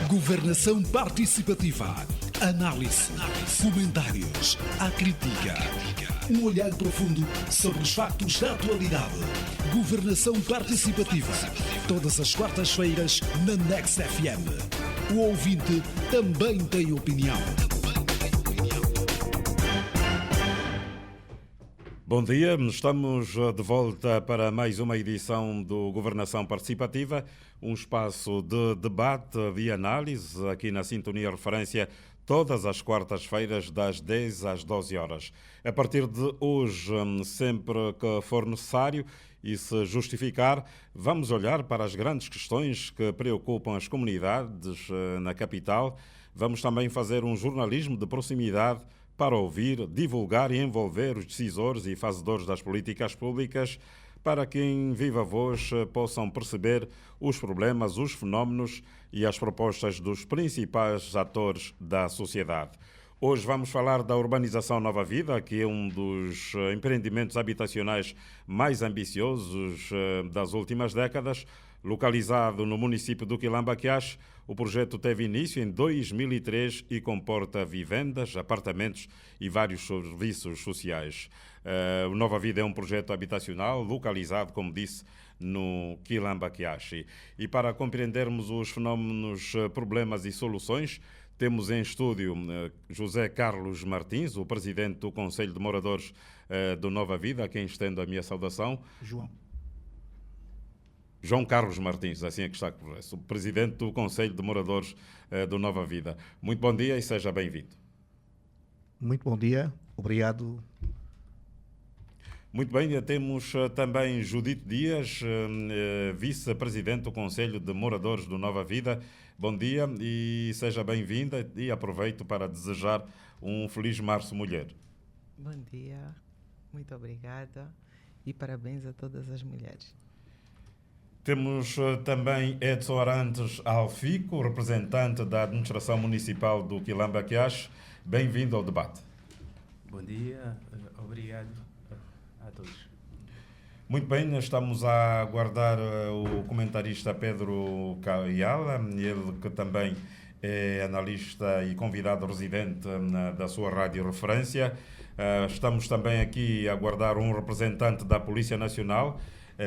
Governação participativa. Análise. Comentários. A crítica. Um olhar profundo sobre os factos da atualidade. Governação participativa. Todas as quartas-feiras na Next FM. O ouvinte também tem opinião. Bom dia, estamos de volta para mais uma edição do Governação Participativa, um espaço de debate e análise aqui na Sintonia Referência, todas as quartas-feiras das 10 às 12 horas. A partir de hoje, sempre que for necessário e se justificar, vamos olhar para as grandes questões que preocupam as comunidades na capital. Vamos também fazer um jornalismo de proximidade para ouvir, divulgar e envolver os decisores e fazedores das políticas públicas para que em viva voz possam perceber os problemas, os fenómenos e as propostas dos principais atores da sociedade. Hoje vamos falar da urbanização Nova Vida, que é um dos empreendimentos habitacionais mais ambiciosos das últimas décadas. Localizado no município do Quilamba-Quiache, o projeto teve início em 2003 e comporta vivendas, apartamentos e vários serviços sociais. O Nova Vida é um projeto habitacional localizado, como disse, no Quilamba-Quiache. E para compreendermos os fenómenos, problemas e soluções, temos em estúdio José Carlos Martins, o presidente do Conselho de Moradores do Nova Vida, a quem estendo a minha saudação. João Carlos Martins, assim é que está correto, o presidente do Conselho de Moradores do Nova Vida. Muito bom dia e seja bem-vindo. Muito bom dia, obrigado. Muito bem, temos também Judite Dias, vice-presidente do Conselho de Moradores do Nova Vida. Bom dia e seja bem-vinda e aproveito para desejar um feliz Março Mulher. Bom dia, muito obrigada e parabéns a todas as mulheres. Temos também Edson Arantes Alfico, representante da Administração Municipal do Quilamba-Quiache. Bem-vindo ao debate. Bom dia, obrigado a todos. Muito bem, estamos a aguardar o comentarista Pedro Caiala, ele que também é analista e convidado residente da sua rádio referência. Estamos também aqui a aguardar um representante da Polícia Nacional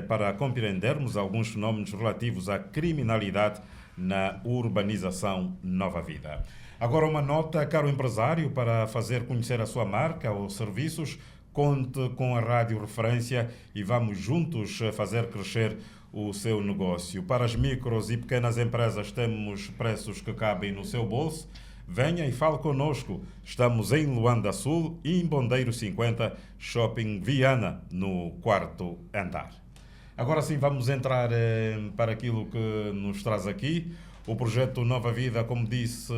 para compreendermos alguns fenómenos relativos à criminalidade na urbanização Nova Vida. Agora uma nota, caro empresário, para fazer conhecer a sua marca ou serviços, conte com a rádio referência e vamos juntos fazer crescer o seu negócio. Para as micros e pequenas empresas temos preços que cabem no seu bolso. Venha e fale connosco. Estamos em Luanda Sul e em Bondeiro 50, Shopping Viana, no 4º andar. Agora sim, vamos entrar para aquilo que nos traz aqui. O projeto Nova Vida, como disse,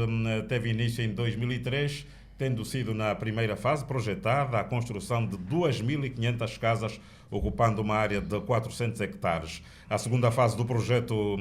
teve início em 2003, tendo sido na primeira fase projetada a construção de 2.500 casas, ocupando uma área de 400 hectares. A segunda fase do projeto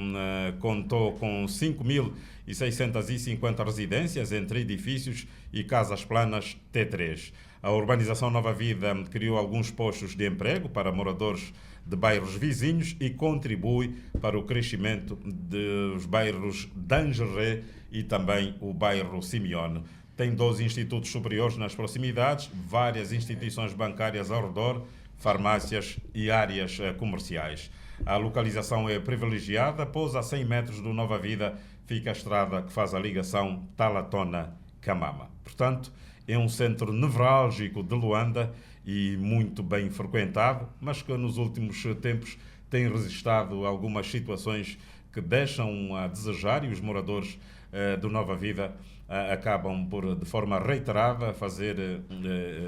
contou com 5.650 residências entre edifícios e casas planas T3. A urbanização Nova Vida criou alguns postos de emprego para moradores de bairros vizinhos e contribui para o crescimento dos bairros Dangeré e também o bairro Simeone. Tem 12 institutos superiores nas proximidades, várias instituições bancárias ao redor, farmácias e áreas comerciais. A localização é privilegiada, pois a 100 metros do Nova Vida fica a estrada que faz a ligação Talatona-Camama. Portanto, é um centro nevrálgico de Luanda e muito bem frequentado, mas que nos últimos tempos tem registrado algumas situações que deixam a desejar e os moradores do Nova Vida acabam por, de forma reiterada, fazer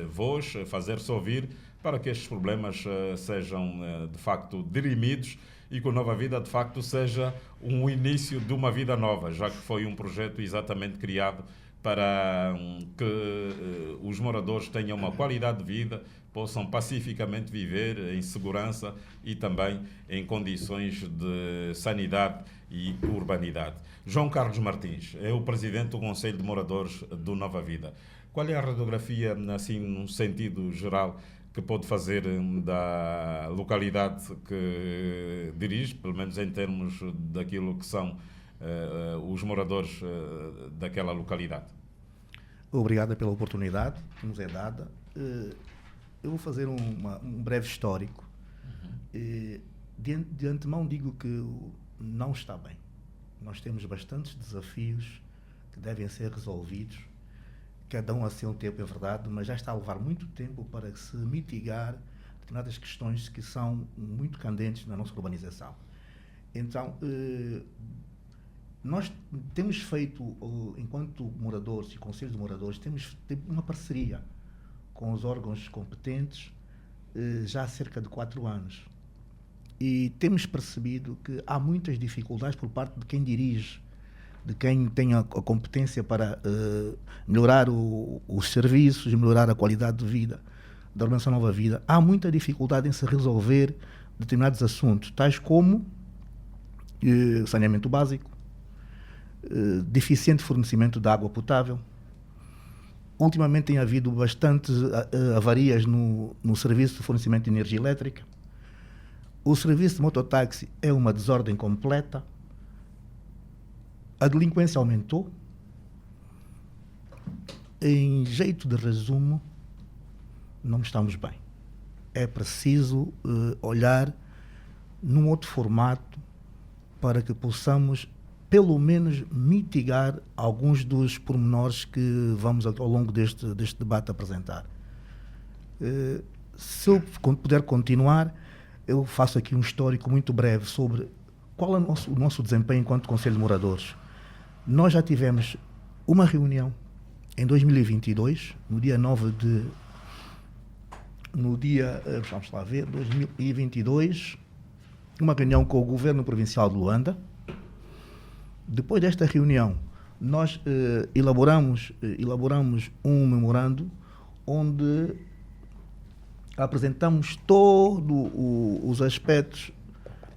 voz, fazer-se ouvir para que estes problemas sejam de facto dirimidos e que o Nova Vida de facto seja um início de uma vida nova, já que foi um projeto exatamente criado para que os moradores tenham uma qualidade de vida, possam pacificamente viver em segurança e também em condições de sanidade e urbanidade. João Carlos Martins é o presidente do Conselho de Moradores do Nova Vida. Qual é a radiografia, assim, num sentido geral, que pode fazer da localidade que dirige, pelo menos em termos daquilo que são os moradores daquela localidade? Obrigado pela oportunidade que nos é dada. Eu vou fazer um breve histórico. De antemão digo que não está bem. Nós temos bastantes desafios que devem ser resolvidos, cada um a seu tempo, é verdade, mas já está a levar muito tempo para se mitigar determinadas questões que são muito candentes na nossa urbanização. Então, nós temos feito, enquanto moradores e conselhos de moradores, temos uma parceria com os órgãos competentes já há cerca de 4 anos. E temos percebido que há muitas dificuldades por parte de quem dirige, de quem tem a competência para melhorar os serviços, melhorar a qualidade de vida da Organização Nova Vida. Há muita dificuldade em se resolver determinados assuntos, tais como saneamento básico, deficiente fornecimento de água potável. Ultimamente tem havido bastantes avarias no serviço de fornecimento de energia elétrica. O serviço de mototáxi é uma desordem completa. A delinquência aumentou. Em jeito de resumo, não estamos bem. É preciso olhar num outro formato para que possamos, pelo menos, mitigar alguns dos pormenores que vamos, ao longo deste debate, apresentar. Se eu puder continuar, eu faço aqui um histórico muito breve sobre qual é o nosso desempenho enquanto Conselho de Moradores. Nós já tivemos uma reunião em 2022, no dia 2022, uma reunião com o Governo Provincial de Luanda. Depois desta reunião, nós elaboramos um memorando onde apresentamos todos os aspectos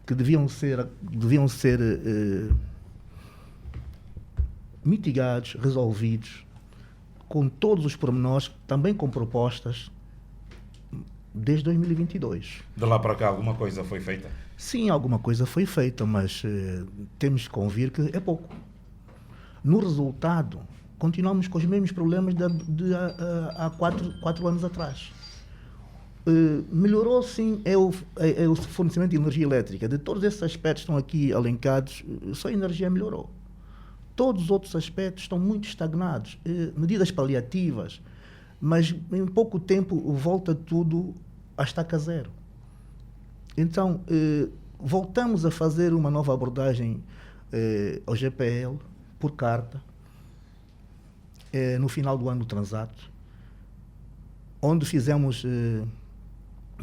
que deviam ser mitigados, resolvidos, com todos os pormenores, também com propostas, desde 2022. De lá para cá, alguma coisa foi feita? Sim, alguma coisa foi feita, mas temos que convir que é pouco. No resultado, continuamos com os mesmos problemas há 4 anos atrás. Melhorou, sim, o fornecimento de energia elétrica. De todos esses aspectos que estão aqui elencados, só a energia melhorou. Todos os outros aspectos estão muito estagnados. Medidas paliativas, mas em pouco tempo volta tudo a estaca zero. Então, voltamos a fazer uma nova abordagem ao GPL, por carta, no final do ano transato, onde fizemos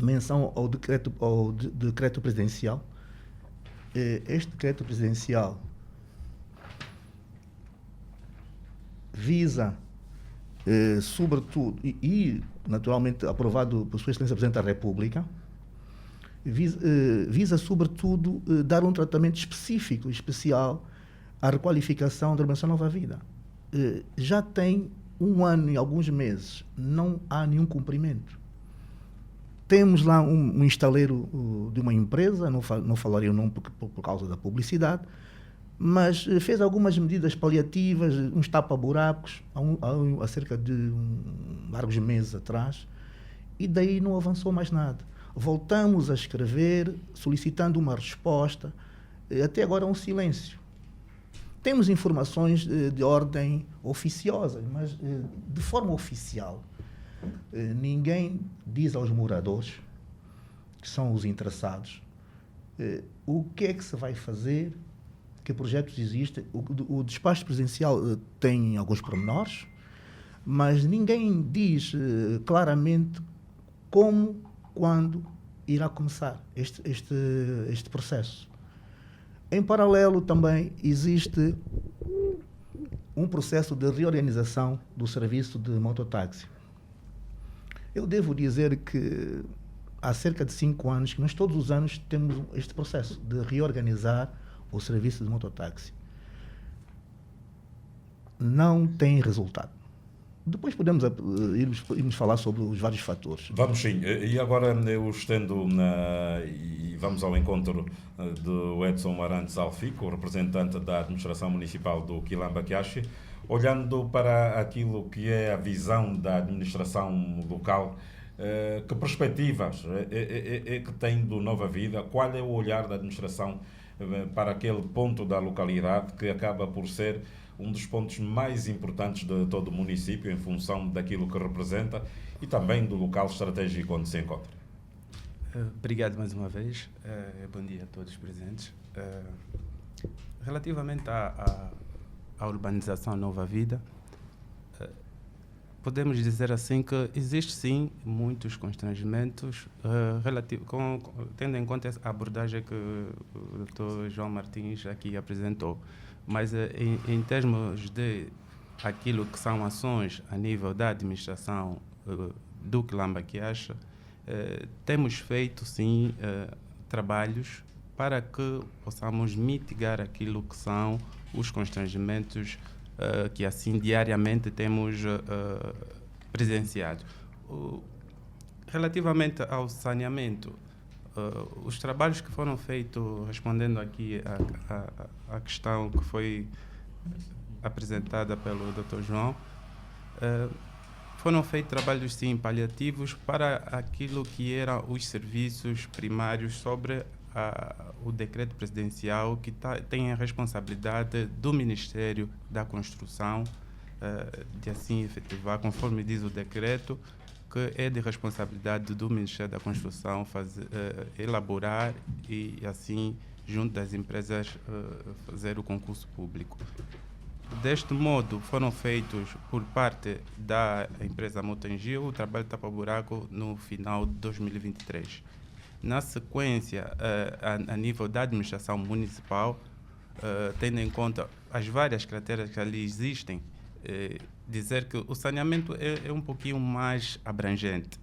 menção ao decreto presidencial. Este decreto presidencial visa, sobretudo, e naturalmente aprovado por Sua Excelência Presidente da República, visa sobretudo dar um tratamento específico, especial, à requalificação da Organização Nova Vida. Já tem 1 ano e alguns meses, não há nenhum cumprimento. Temos lá um instaleiro de uma empresa, não falaria o nome por causa da publicidade, mas fez algumas medidas paliativas, uns tapa-buracos, há cerca de largos meses atrás, e daí não avançou mais nada. Voltamos a escrever, solicitando uma resposta, até agora um silêncio. Temos informações de ordem oficiosa, mas de forma oficial, ninguém diz aos moradores, que são os interessados, o que é que se vai fazer, que projetos existem. O despacho presidencial tem alguns pormenores, mas ninguém diz claramente como, quando irá começar este processo. Em paralelo também existe um processo de reorganização do serviço de mototáxi. Eu devo dizer que há cerca de 5 anos que nós todos os anos temos este processo de reorganizar o serviço de mototáxi. Não tem resultado. Depois podemos irmos falar sobre os vários fatores. Vamos sim. E agora eu estendo e vamos ao encontro do Edson Arantes Alfico, representante da administração municipal do Quilamba Quiache, olhando para aquilo que é a visão da administração local. Que perspectivas é que tem do Nova Vida? Qual é o olhar da administração para aquele ponto da localidade que acaba por ser um dos pontos mais importantes de todo o município em função daquilo que representa e também do local estratégico onde se encontra? Obrigado mais uma vez. Bom dia a todos presentes. Relativamente à urbanização Nova Vida, podemos dizer assim que existe sim muitos constrangimentos tendo em conta a abordagem que o Dr. João Martins aqui apresentou. Mas em termos de aquilo que são ações a nível da administração do Quilamba Quiache, temos feito sim trabalhos para que possamos mitigar aquilo que são os constrangimentos que assim diariamente temos presenciado. Relativamente ao saneamento, os trabalhos que foram feitos, respondendo aqui à questão que foi apresentada pelo Dr. João, foram feitos trabalhos sim paliativos para aquilo que eram os serviços primários sobre o decreto presidencial que tem a responsabilidade do Ministério da Construção de assim efetivar, conforme diz o decreto, que é de responsabilidade do Ministério da Construção elaborar e assim, junto das empresas, fazer o concurso público. Deste modo, foram feitos por parte da empresa Motengil o trabalho de tapa-buraco no final de 2023. Na sequência, a nível da administração municipal, tendo em conta as várias características que ali existem, dizer que o saneamento é um pouquinho mais abrangente.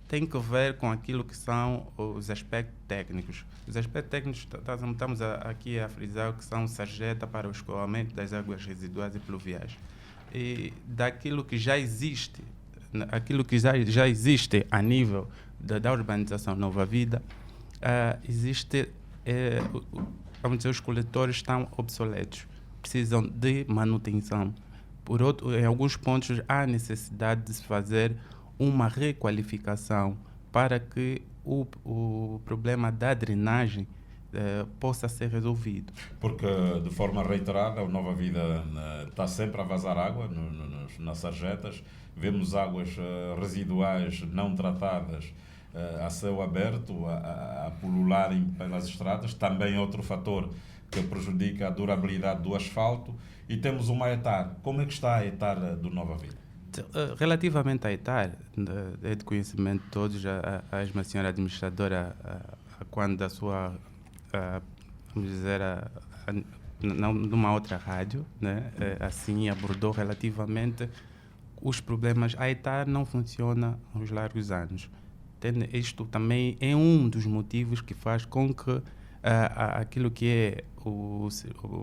Tem que ver com aquilo que são os aspectos técnicos. Os aspectos técnicos, estamos aqui a frisar que são sarjeta para o escoamento das águas residuais e pluviais. E daquilo que já existe, já existe a nível da urbanização Nova Vida, existe, vamos dizer, os coletores estão obsoletos, precisam de manutenção. Em alguns pontos há necessidade de se fazer uma requalificação para que o problema da drenagem possa ser resolvido. Porque, de forma reiterada, a Nova Vida está sempre a vazar água nas sarjetas. Vemos águas residuais não tratadas a céu aberto, a pulularem pelas estradas. Também outro fator que prejudica a durabilidade do asfalto. E temos uma ETAR. Como é que está a ETAR do Nova Vida? Relativamente à ETAR, é de conhecimento de todos, a mesma senhora administradora, quando da sua, vamos dizer, numa outra rádio, né, assim abordou relativamente os problemas. A ETAR não funciona há uns largos anos. Isto também é um dos motivos que faz com que aquilo que é,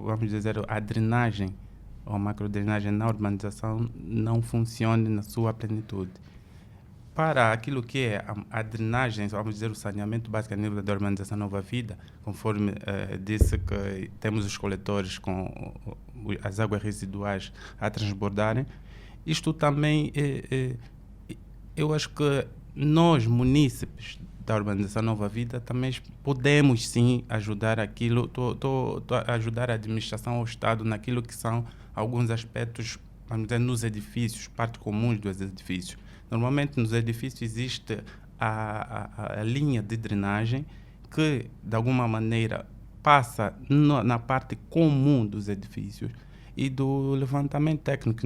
vamos dizer, a drenagem ou a macrodrenagem na urbanização não funcione na sua plenitude. Para aquilo que é a drenagem, vamos dizer, o saneamento básico a nível da urbanização Nova Vida, conforme disse que temos os coletores com as águas residuais a transbordarem, isto também, eu acho que nós, munícipes da urbanização Nova Vida, também podemos sim ajudar ajudar a administração ao Estado naquilo que são alguns aspectos, vamos dizer, nos edifícios, partes comuns dos edifícios. Normalmente nos edifícios existe a linha de drenagem que, de alguma maneira, passa na parte comum dos edifícios e do levantamento técnico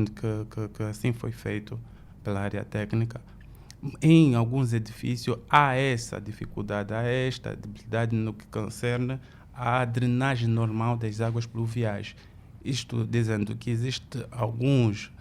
que assim foi feito pela área técnica. Em alguns edifícios há essa dificuldade, há esta debilidade no que concerne à drenagem normal das águas pluviais. Isto dizendo que existe alguns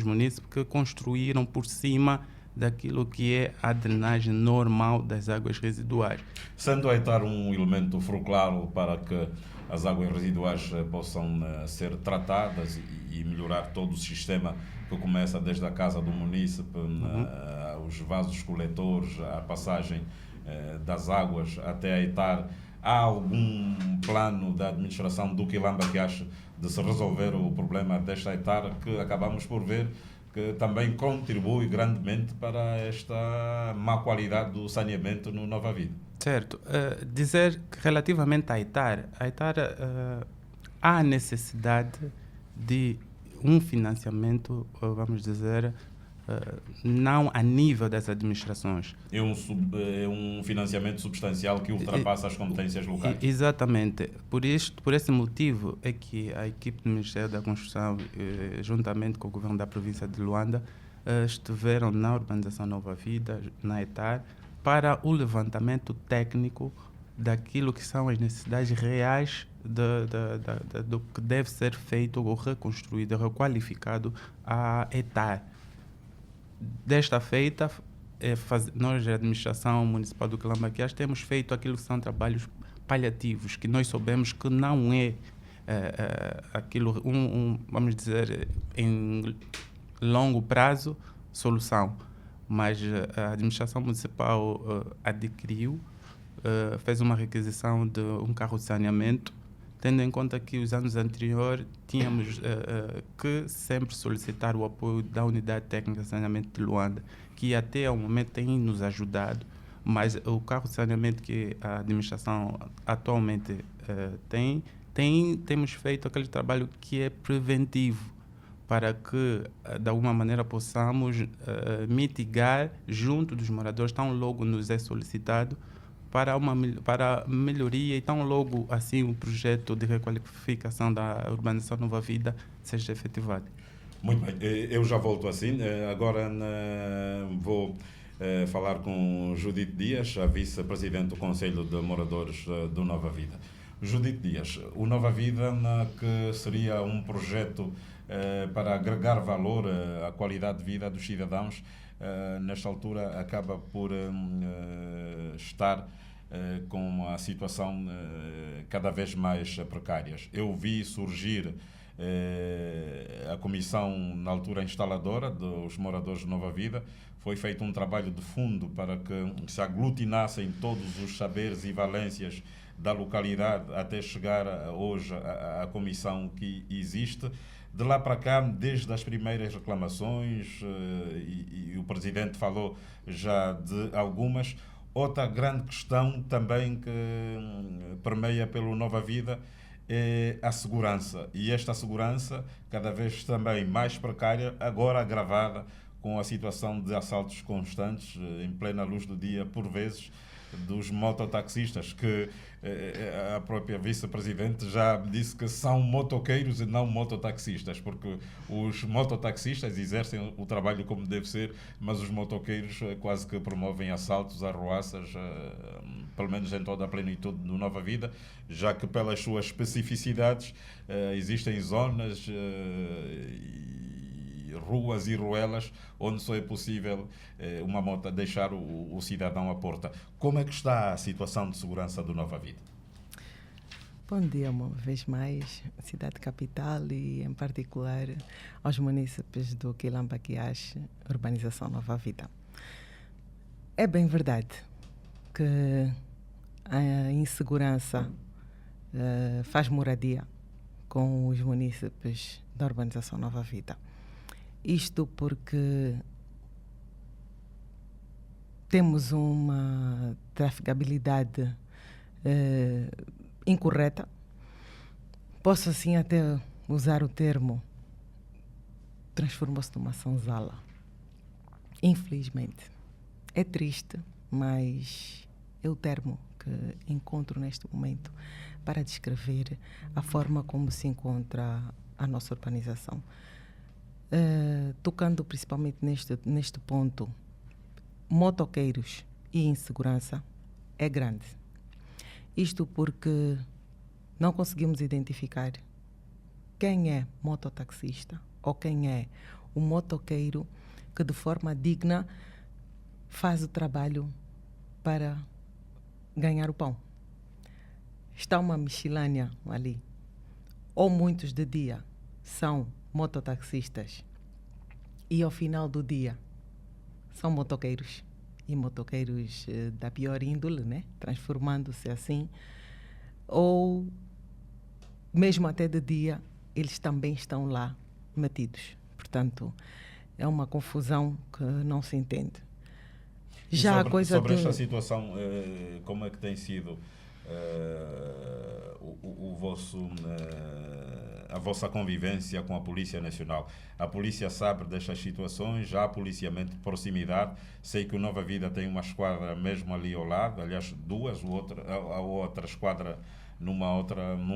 municípios que construíram por cima daquilo que é a drenagem normal das águas residuais. Sendo a ETAR um elemento fruclaro para que as águas residuais possam ser tratadas e melhorar todo o sistema que começa desde a casa do munícipe, os vasos coletores, a passagem das águas até a Eitar. Há algum plano da administração do Quilamba que acha de se resolver o problema desta Eitar, que acabamos por ver que também contribui grandemente para esta má qualidade do saneamento no Nova Vida? Certo. Dizer que relativamente à Eitar, há necessidade de um financiamento, vamos dizer, não a nível das administrações. É um financiamento substancial que ultrapassa as competências locais. Exatamente. Por esse motivo é que a equipe do Ministério da Construção, juntamente com o governo da província de Luanda, estiveram na urbanização Nova Vida, na Eitar, para o levantamento técnico daquilo que são as necessidades reais do que deve ser feito ou reconstruído, requalificado a Eitar. Desta feita, nós, a administração municipal do Quilambaquiás, temos feito aquilo que são trabalhos paliativos, que nós soubemos que não é aquilo, vamos dizer, em longo prazo, solução. Mas a administração municipal adquiriu, fez uma requisição de um carro de saneamento, tendo em conta que os anos anteriores tínhamos que sempre solicitar o apoio da Unidade Técnica de Saneamento de Luanda, que até ao momento tem nos ajudado, mas o carro de saneamento que a administração atualmente temos feito aquele trabalho que é preventivo, para que, de alguma maneira, possamos mitigar junto dos moradores, tão logo nos é solicitado, para melhoria, e tão logo assim o projeto de requalificação da urbanização Nova Vida seja efetivado. Muito bem, eu já volto assim. Agora vou falar com Judite Dias, a vice-presidente do Conselho de Moradores do Nova Vida. Judite Dias, o Nova Vida, que seria um projeto para agregar valor à qualidade de vida dos cidadãos, nesta altura acaba por estar com a situação cada vez mais precária. Eu vi surgir a comissão, na altura instaladora, dos moradores de Nova Vida. Foi feito um trabalho de fundo para que se aglutinassem todos os saberes e valências da localidade até chegar hoje à comissão que existe. De lá para cá, desde as primeiras reclamações, e o Presidente falou já de algumas, outra grande questão também que permeia pelo Nova Vida é a segurança. E esta segurança, cada vez também mais precária, agora agravada com a situação de assaltos constantes, em plena luz do dia, por vezes, dos mototaxistas, que a própria vice-presidente já disse que são motoqueiros e não mototaxistas, porque os mototaxistas exercem o trabalho como deve ser, mas os motoqueiros quase que promovem assaltos, arruaças, pelo menos em toda a plenitude do Nova Vida, já que pelas suas especificidades existem zonas ruas e ruelas onde só é possível uma moto deixar o cidadão à porta. Como é que está a situação de segurança do Nova Vida? Bom dia, uma vez mais, cidade capital e, em particular, aos munícipes do Quilambaquiás, urbanização Nova Vida. É bem verdade que a insegurança faz moradia com os munícipes da urbanização Nova Vida. Isto porque temos uma trafegabilidade incorreta. Posso assim até usar o termo, transformou-se numa senzala. Infelizmente. É triste, mas é o termo que encontro neste momento para descrever a forma como se encontra a nossa urbanização. Tocando principalmente neste ponto, motoqueiros e insegurança é grande. Isto porque não conseguimos identificar quem é mototaxista ou quem é o motoqueiro que de forma digna faz o trabalho para ganhar o pão. está uma miscelânea ali. Ou muitos de dia são mototaxistas e ao final do dia são motoqueiros. E motoqueiros da pior índole, né? Transformando-se assim. Ou mesmo até de dia, eles também estão lá metidos. Portanto, é uma confusão que não se entende. Já sobre, a coisa sobre esta situação, como é que tem sido a vossa convivência com a Polícia Nacional? A polícia sabe destas situações, já há policiamento de proximidade. Sei que o Nova Vida tem uma esquadra mesmo ali ao lado, aliás, duas, a outra esquadra num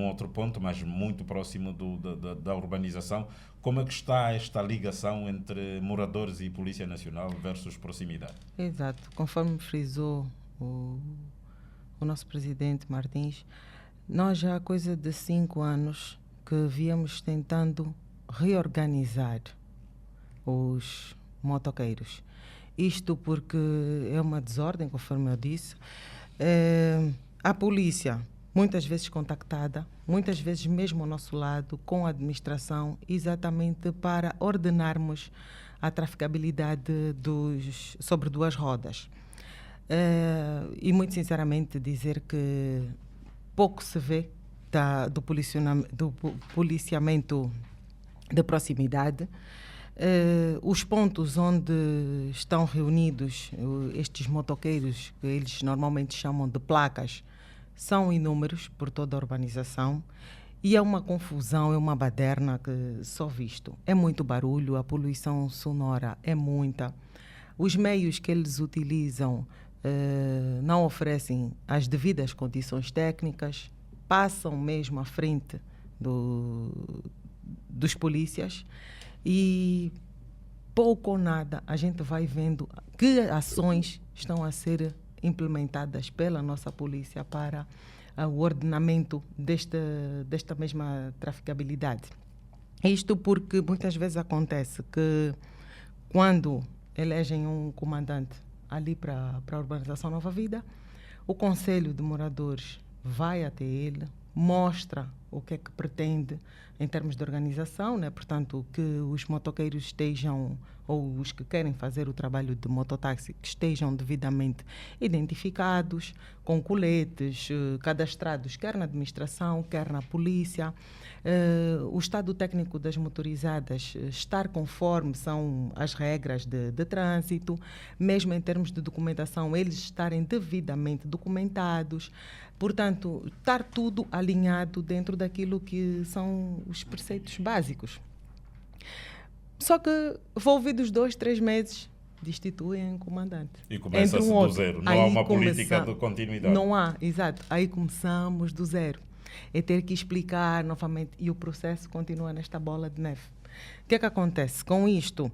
outro ponto, mas muito próximo da urbanização. Como é que está esta ligação entre moradores e Polícia Nacional versus proximidade? Exato. Conforme frisou o nosso presidente Martins, nós já há coisa de 5 anos que víamos tentando reorganizar os motoqueiros. Isto porque é uma desordem, conforme eu disse. A polícia, muitas vezes contactada, muitas vezes mesmo ao nosso lado, com a administração, exatamente para ordenarmos a traficabilidade sobre 2 rodas. E muito sinceramente dizer que pouco se vê do policiamento de proximidade. Os pontos onde estão reunidos estes motoqueiros, que eles normalmente chamam de placas, são inúmeros por toda a urbanização e é uma confusão, é uma baderna que só visto. É muito barulho, a poluição sonora é muita. Os meios que eles utilizam não oferecem as devidas condições técnicas, passam mesmo à frente dos polícias e pouco ou nada a gente vai vendo que ações estão a ser implementadas pela nossa polícia para o ordenamento desta mesma traficabilidade. Isto porque muitas vezes acontece que quando elegem um comandante ali para a urbanização Nova Vida, o Conselho de Moradores vai até ele, mostra o que é que pretende em termos de organização, né? Portanto, que os motoqueiros estejam, ou os que querem fazer o trabalho de mototáxi, que estejam devidamente identificados, com coletes, cadastrados, quer na administração, quer na polícia. O estado técnico das motorizadas estar conforme são as regras de trânsito, mesmo em termos de documentação, eles estarem devidamente documentados. Portanto, estar tudo alinhado dentro daquilo que são os preceitos básicos. Só que, envolvidos 2, 3 meses, destituem o comandante. E começa-se do zero. Não há uma política de continuidade. Não há, exato. Aí começamos do zero. É ter que explicar novamente e o processo continua nesta bola de neve. O que é que acontece? Com isto,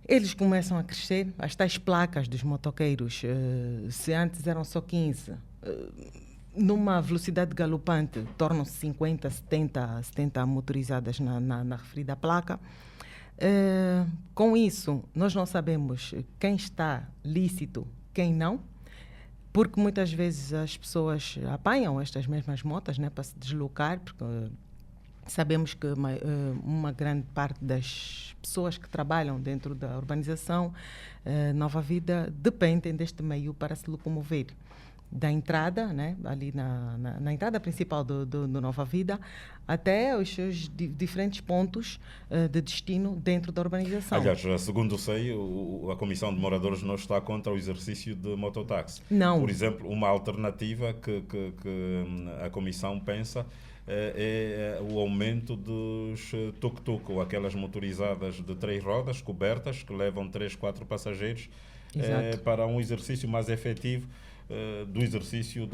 eles começam a crescer, as tais placas dos motoqueiros, se antes eram só 15, numa velocidade galopante, tornam-se 50, 70 motorizadas na referida placa. Com isso, nós não sabemos quem está lícito, quem não, porque muitas vezes as pessoas apanham estas mesmas motas, né, para se deslocar, porque sabemos que uma grande parte das pessoas que trabalham dentro da urbanização Nova Vida dependem deste meio para se locomover. Da entrada, né, ali na entrada principal do Nova Vida, até os seus diferentes pontos de destino dentro da urbanização. Aliás, segundo sei, a Comissão de Moradores não está contra o exercício de mototáxi. Não. Por exemplo, uma alternativa que a Comissão pensa é o aumento dos tuk-tuk, ou aquelas motorizadas de 3 rodas cobertas que levam 3, 4 passageiros, para um exercício mais efetivo do exercício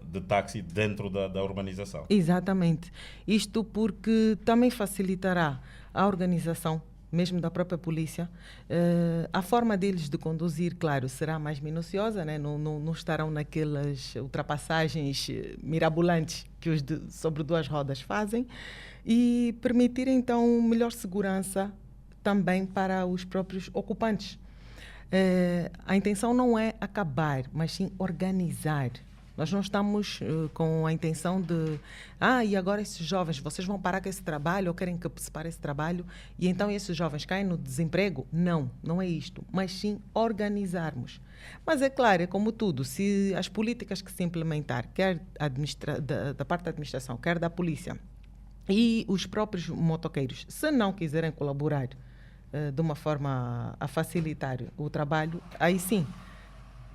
de táxi dentro da urbanização. Exatamente. Isto porque também facilitará a organização, mesmo da própria polícia. A forma deles de conduzir, claro, será mais minuciosa, né? Não estarão naquelas ultrapassagens mirabolantes que os sobre 2 rodas fazem, e permitir então melhor segurança também para os próprios ocupantes. A intenção não é acabar, mas sim organizar Nós não estamos com a intenção de e agora esses jovens, vocês vão parar com esse trabalho ou querem que se pare esse trabalho e então esses jovens caem no desemprego? Não, não é isto, mas sim organizarmos. Mas é claro, é como tudo, se as políticas que se implementar, quer da parte da administração, quer da polícia, e os próprios motoqueiros, se não quiserem colaborar de uma forma a facilitar o trabalho, aí sim,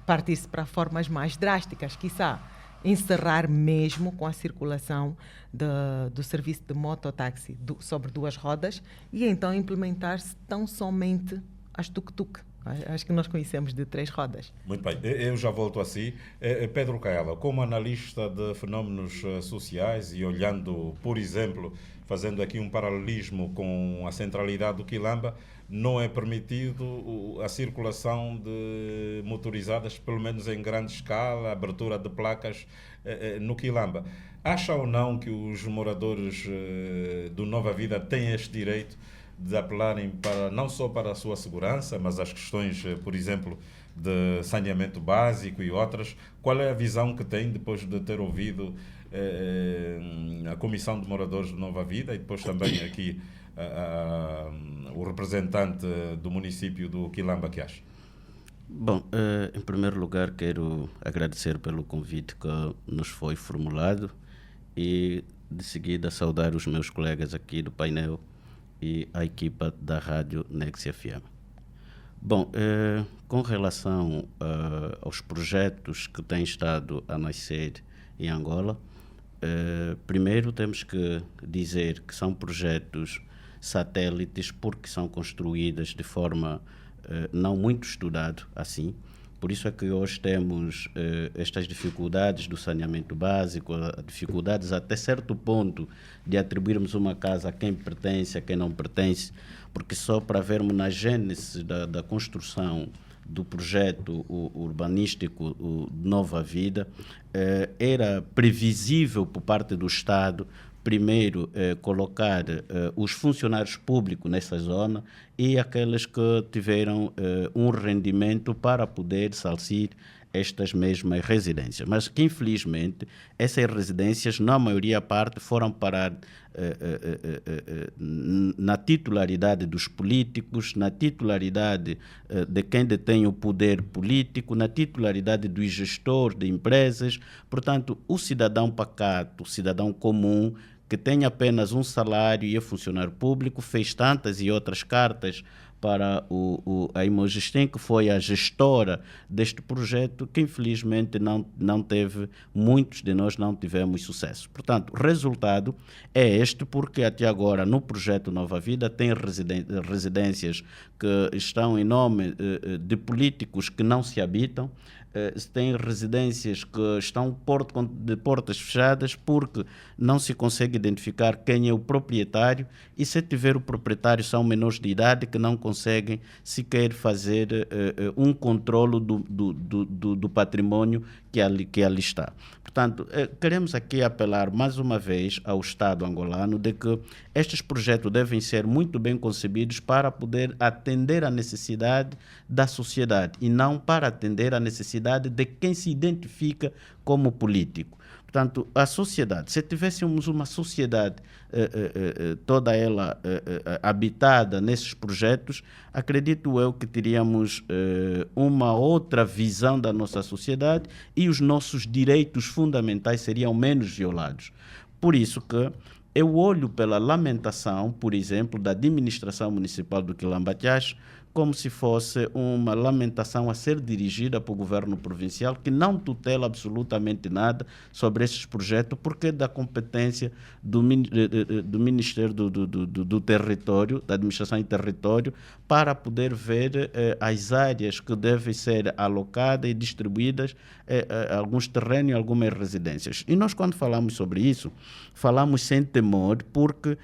partir-se para formas mais drásticas, quiçá encerrar mesmo com a circulação do serviço de mototáxi sobre 2 rodas e então implementar-se tão somente as tuk-tuk. Acho que nós conhecemos de 3 rodas. Muito bem, eu já volto a si. Pedro Kaela, como analista de fenómenos sociais e olhando, por exemplo, fazendo aqui um paralelismo com a centralidade do Quilamba, não é permitido a circulação de motorizadas, pelo menos em grande escala, abertura de placas no Quilamba. Acha ou não que os moradores do Nova Vida têm este direito de apelarem não só para a sua segurança, mas as questões, por exemplo, de saneamento básico e outras? Qual é a visão que tem depois de ter ouvido a Comissão de Moradores de Nova Vida e depois também aqui o representante do município do Quilamba, que acha? Bom, em primeiro lugar quero agradecer pelo convite que nos foi formulado e de seguida saudar os meus colegas aqui do painel e a equipa da Rádio Nexia FM. Bom, com relação aos projetos que têm estado a nascer em Angola, primeiro temos que dizer que são projetos satélites porque são construídas de forma não muito estudada assim. Por isso é que hoje temos estas dificuldades do saneamento básico, dificuldades até certo ponto de atribuirmos uma casa a quem pertence, a quem não pertence, porque só para vermos na gênese da construção do projeto urbanístico Nova Vida, era previsível por parte do Estado primeiro colocar os funcionários públicos nessa zona e aqueles que tiveram um rendimento para poder salsir estas mesmas residências. Mas que, infelizmente, essas residências, na maioria parte, foram parar na titularidade dos políticos, na titularidade de quem detém o poder político, na titularidade dos gestores de empresas. Portanto, o cidadão pacato, o cidadão comum, que tem apenas um salário e é funcionário público, fez tantas e outras cartas para a Imogestim, que foi a gestora deste projeto, que infelizmente não teve, muitos de nós não tivemos sucesso. Portanto, o resultado é este, porque até agora no projeto Nova Vida tem residências que estão em nome de políticos que não se habitam, tem residências que estão de portas fechadas porque não se consegue identificar quem é o proprietário e, se tiver o proprietário, são menores de idade que não conseguem sequer fazer um controlo do patrimônio que ali está. Portanto, queremos aqui apelar mais uma vez ao Estado angolano de que estes projetos devem ser muito bem concebidos para poder atender à necessidade da sociedade e não para atender à necessidade de quem se identifica como político. Portanto, a sociedade, se tivéssemos uma sociedade toda ela habitada nesses projetos, acredito eu que teríamos uma outra visão da nossa sociedade e os nossos direitos fundamentais seriam menos violados. Por isso que eu olho pela lamentação, por exemplo, da administração municipal do Quilamba como se fosse uma lamentação a ser dirigida para o governo provincial, que não tutela absolutamente nada sobre esses projetos, porque é da competência do Ministério do Território, da Administração e Território, para poder ver as áreas que devem ser alocadas e distribuídas alguns terrenos e algumas residências. E nós, quando falamos sobre isso, falamos sem temor, porque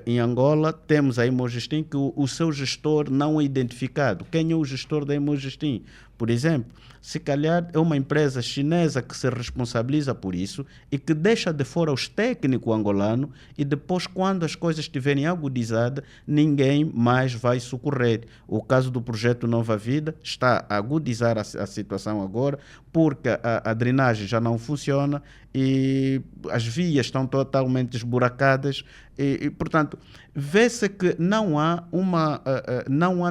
em Angola temos a Imogestim que o seu gestor não é identificado. Quem é o gestor da Imogestim? por exemplo, se calhar é uma empresa chinesa que se responsabiliza por isso e que deixa de fora os técnicos angolanos e depois, quando as coisas estiverem agudizadas, ninguém mais vai socorrer. O caso do projeto Nova Vida está a agudizar a situação agora, porque a drenagem já não funciona e as vias estão totalmente esburacadas e portanto, vê-se que não há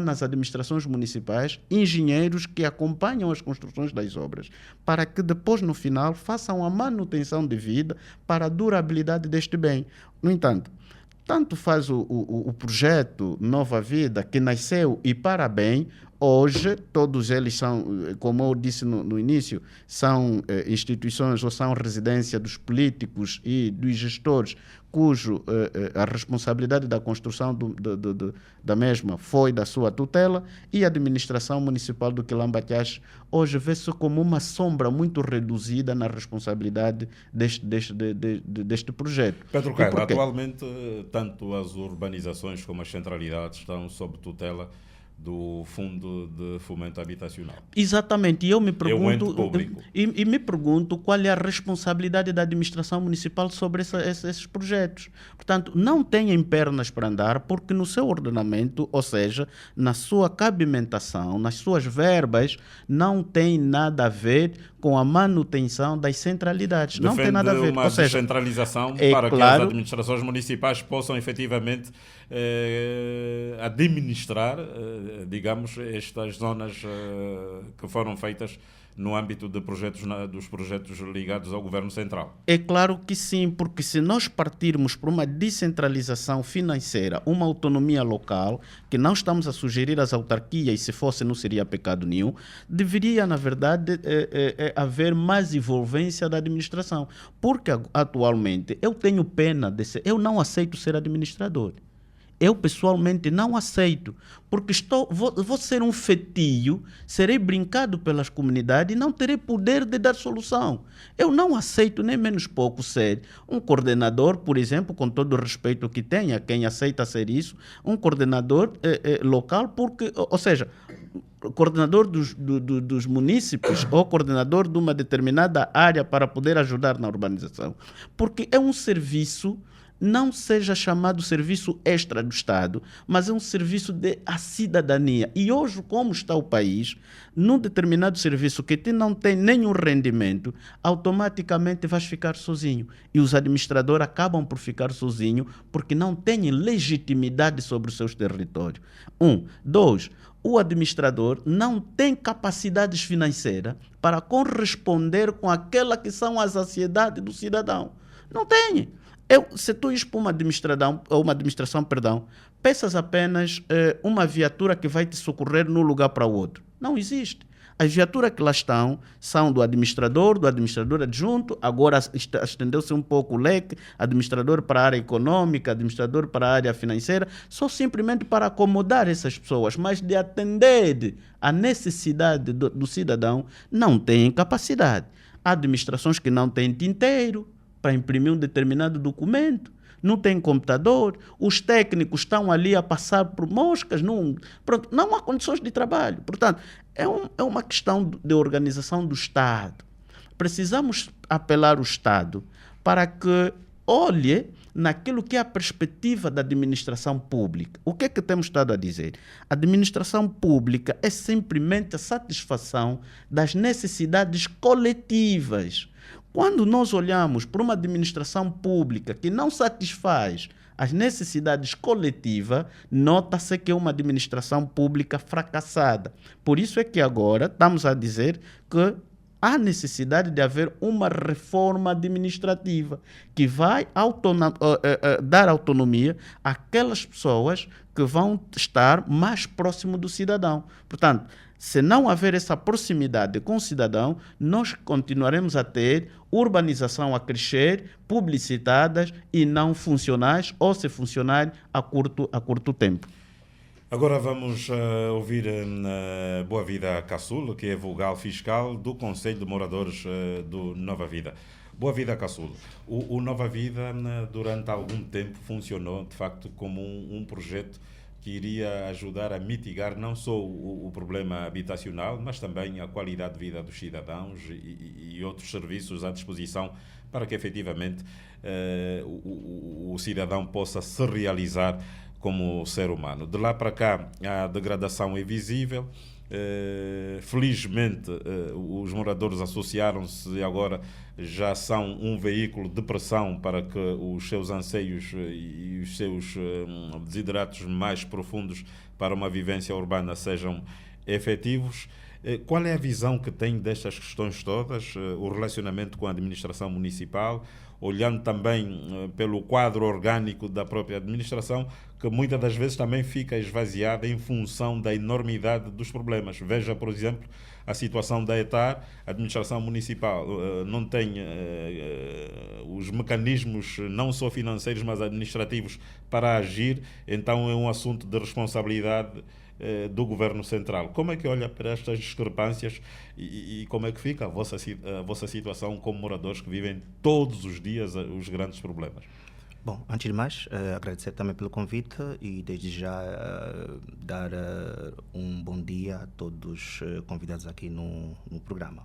nas administrações municipais engenheiros que acompanham as construções das obras, para que depois, no final, façam a manutenção devida para a durabilidade deste bem. No entanto, tanto faz o projeto Nova Vida, que nasceu e para bem. Hoje, todos eles são, como eu disse no início, são instituições ou são residência dos políticos e dos gestores, cujo a responsabilidade da construção da mesma foi da sua tutela, e a administração municipal do Quilamba-Tiaxe hoje vê-se como uma sombra muito reduzida na responsabilidade deste projeto. Pedro Caio, atualmente, tanto as urbanizações como as centralidades estão sob tutela do Fundo de Fomento Habitacional. Exatamente, e eu me pergunto, é um ente público. E me pergunto qual é a responsabilidade da administração municipal sobre esses projetos. Portanto, não têm pernas para andar, porque no seu ordenamento, ou seja, na sua cabimentação, nas suas verbas, não tem nada a ver com a manutenção das centralidades. Defende não tem nada a ver. Uma descentralização para que as administrações municipais possam efetivamente administrar, digamos, estas zonas que foram feitas no âmbito de dos projetos ligados ao Governo Central. É claro que sim, porque se nós partirmos para uma descentralização financeira, uma autonomia local, que não estamos a sugerir às autarquias, e se fosse não seria pecado nenhum, deveria, na verdade, haver mais envolvência da administração. Porque atualmente eu tenho pena eu não aceito ser administrador. Eu, pessoalmente, não aceito, porque vou ser um fetilho, serei brincado pelas comunidades e não terei poder de dar solução. Eu não aceito, nem menos pouco, ser um coordenador, por exemplo, com todo o respeito que tenha, quem aceita ser isso, um coordenador local, porque, ou seja, coordenador dos munícipes ou coordenador de uma determinada área para poder ajudar na urbanização. Porque é um serviço, não seja chamado serviço extra do Estado, mas é um serviço à cidadania. E hoje, como está o país, num determinado serviço que não tem nenhum rendimento, automaticamente vais ficar sozinho. E os administradores acabam por ficar sozinhos porque não têm legitimidade sobre os seus territórios. 2, o administrador não tem capacidades financeiras para corresponder com aquela que são as ansiedades do cidadão. Não tem. Se tu ires para uma administração, peças apenas uma viatura que vai te socorrer de um lugar para o outro. Não existe. As viaturas que lá estão são do administrador adjunto, agora estendeu-se um pouco o leque, administrador para a área econômica, administrador para a área financeira, só simplesmente para acomodar essas pessoas, mas de atender à necessidade do cidadão, não têm capacidade. Há administrações que não têm tinteiro para imprimir um determinado documento, não tem computador, os técnicos estão ali a passar por moscas, não há condições de trabalho. Portanto, é uma questão de organização do Estado. Precisamos apelar ao Estado para que olhe naquilo que é a perspectiva da administração pública. O que é que temos estado a dizer? A administração pública é simplesmente a satisfação das necessidades coletivas. Quando nós olhamos para uma administração pública que não satisfaz as necessidades coletivas, nota-se que é uma administração pública fracassada. Por isso é que agora estamos a dizer que há necessidade de haver uma reforma administrativa que vai dar autonomia àquelas pessoas que vão estar mais próximo do cidadão. Portanto, se não haver essa proximidade com o cidadão, nós continuaremos a ter urbanização a crescer, publicitadas e não funcionais, ou se funcionar a curto tempo. Agora vamos ouvir Boa Vida Caçulo, que é vogal fiscal do Conselho de Moradores do Nova Vida. Boa Vida Caçulo. O Nova Vida, durante algum tempo, funcionou, de facto, como um projeto que iria ajudar a mitigar não só o problema habitacional, mas também a qualidade de vida dos cidadãos e outros serviços à disposição para que efetivamente o cidadão possa se realizar como ser humano. De lá para cá, a degradação é visível. Felizmente, os moradores associaram-se e agora já são um veículo de pressão para que os seus anseios e os seus desideratos mais profundos para uma vivência urbana sejam efetivos. Qual é a visão que tem destas questões todas, o relacionamento com a administração municipal, olhando também pelo quadro orgânico da própria administração, que muitas das vezes também fica esvaziada em função da enormidade dos problemas? Veja, por exemplo, a situação da ETAR. A administração municipal não tem os mecanismos, não só financeiros, mas administrativos para agir, então é um assunto de responsabilidade do Governo Central. Como é que olha para estas discrepâncias e como é que fica a vossa situação como moradores que vivem todos os dias os grandes problemas? Bom, antes de mais, agradecer também pelo convite e desde já dar um bom dia a todos os convidados aqui no programa.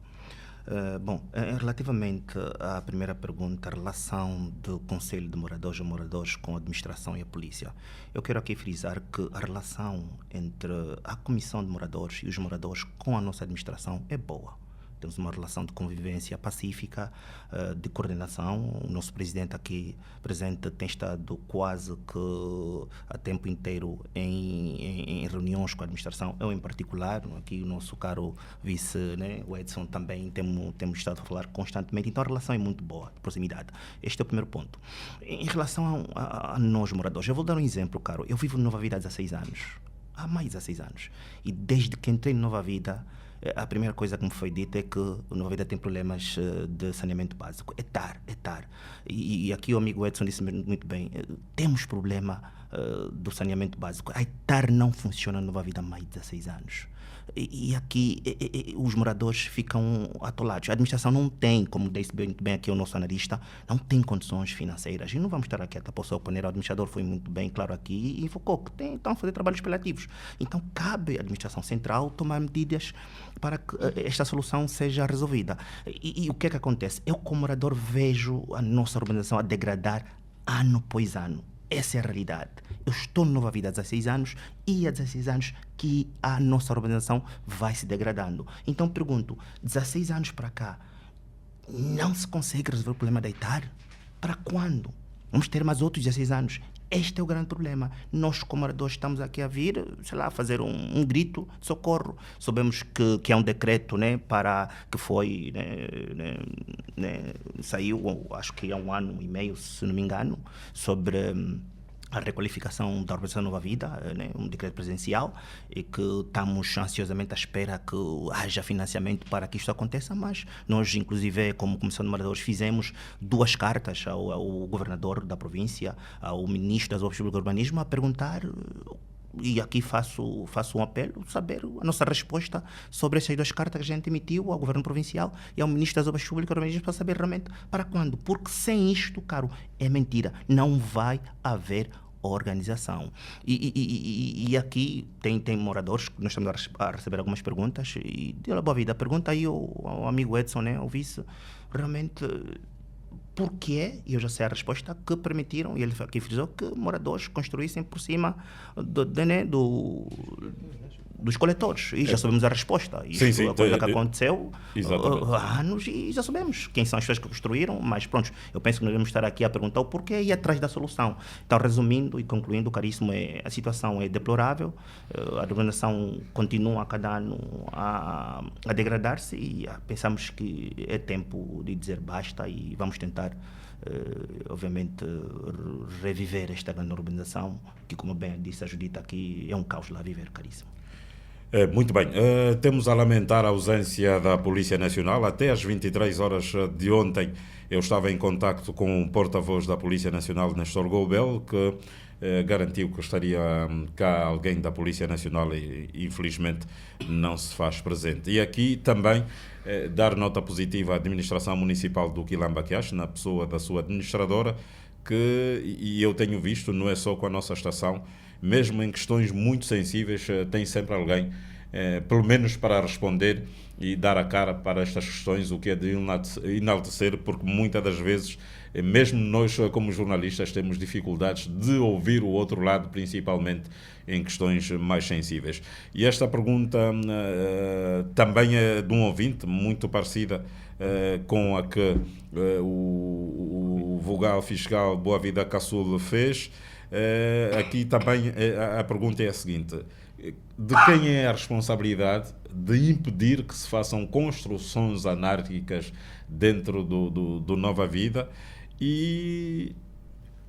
Bom, relativamente à primeira pergunta, a relação do Conselho de Moradores ou moradores com a administração e a polícia, eu quero aqui frisar que a relação entre a Comissão de Moradores e os moradores com a nossa administração é boa. Temos uma relação de convivência pacífica, de coordenação. O nosso presidente aqui presente tem estado quase que a tempo inteiro em reuniões com a administração. Eu, em particular, aqui o nosso caro vice, né, o Edson, também temos estado a falar constantemente. Então, a relação é muito boa, de proximidade. Este é o primeiro ponto. Em relação a nós, moradores, eu vou dar um exemplo, caro. Eu vivo em Nova Vida há 16 anos. Há mais de 16 anos. E desde que entrei em Nova Vida, a primeira coisa que me foi dita é que o Nova Vida tem problemas de saneamento básico. É TAR. E aqui o amigo Edson disse muito bem, temos problema do saneamento básico. A TAR não funciona em Nova Vida há mais de 16 anos. E aqui os moradores ficam atolados. A administração não tem, como disse muito bem aqui o nosso analista, não tem condições financeiras. E não vamos estar aqui a tapar o seu paneiro. O administrador foi muito bem claro aqui e invocou que estão a fazer trabalhos paliativos. Então cabe à administração central tomar medidas para que esta solução seja resolvida. E o que é que acontece? Eu, como morador, vejo a nossa urbanização a degradar ano após ano. Essa é a realidade. Eu estou em Nova Vida há 16 anos e há 16 anos que a nossa urbanização vai se degradando. Então pergunto, 16 anos para cá, não se consegue resolver o problema da ETAR? Para quando? Vamos ter mais outros 16 anos? Este é o grande problema. Nós, como moradores, estamos aqui a vir, sei lá, fazer um grito de socorro. Sabemos que há um decreto, né, para que foi, saiu, acho que há 1 ano e meio, se não me engano, sobre a requalificação da urbanização Nova Vida, né, um decreto presidencial, e que estamos ansiosamente à espera que haja financiamento para que isto aconteça, mas nós, inclusive, como Comissão de Moradores, fizemos 2 cartas ao governador da província, ao ministro das Obras Públicas e Urbanismo, a perguntar, e aqui faço um apelo, saber a nossa resposta sobre essas 2 cartas que a gente emitiu ao governo provincial e ao ministro das Obras Públicas e Urbanismo, para saber realmente para quando. Porque sem isto, caro, é mentira. Não vai haver organização. E aqui tem moradores, nós estamos a receber algumas perguntas, e de boa vida, pergunta aí ao amigo Edson, né, ao vice, realmente porquê, e eu já sei a resposta, que permitiram, e ele aqui frisou, que moradores construíssem por cima dos coletores. E já sabemos a resposta. Isto é a coisa que aconteceu há anos e já sabemos quem são as pessoas que construíram, mas pronto, eu penso que nós devemos estar aqui a perguntar o porquê e ir atrás da solução. Então, resumindo e concluindo, caríssimo, a situação é deplorável, a urbanização continua a cada ano a degradar-se e pensamos que é tempo de dizer basta e vamos tentar obviamente reviver esta grande urbanização que, como bem disse a Judita aqui, é um caos lá a viver, caríssimo. Muito bem, temos a lamentar a ausência da Polícia Nacional. Até às 23 horas de ontem eu estava em contacto com o porta-voz da Polícia Nacional, Nestor Goubel, que garantiu que estaria cá alguém da Polícia Nacional e infelizmente não se faz presente. E aqui também dar nota positiva à administração municipal do Quilamba-Queixo, na pessoa da sua administradora, que, e eu tenho visto, não é só com a nossa estação, mesmo em questões muito sensíveis, tem sempre alguém, pelo menos para responder e dar a cara para estas questões, o que é de enaltecer, porque muitas das vezes, mesmo nós como jornalistas, temos dificuldades de ouvir o outro lado, principalmente em questões mais sensíveis. E esta pergunta também é de um ouvinte, muito parecida com a que o vogal fiscal Boa Vida Caçul fez. Aqui também a pergunta é a seguinte: de quem é a responsabilidade de impedir que se façam construções anárquicas dentro do Nova Vida, e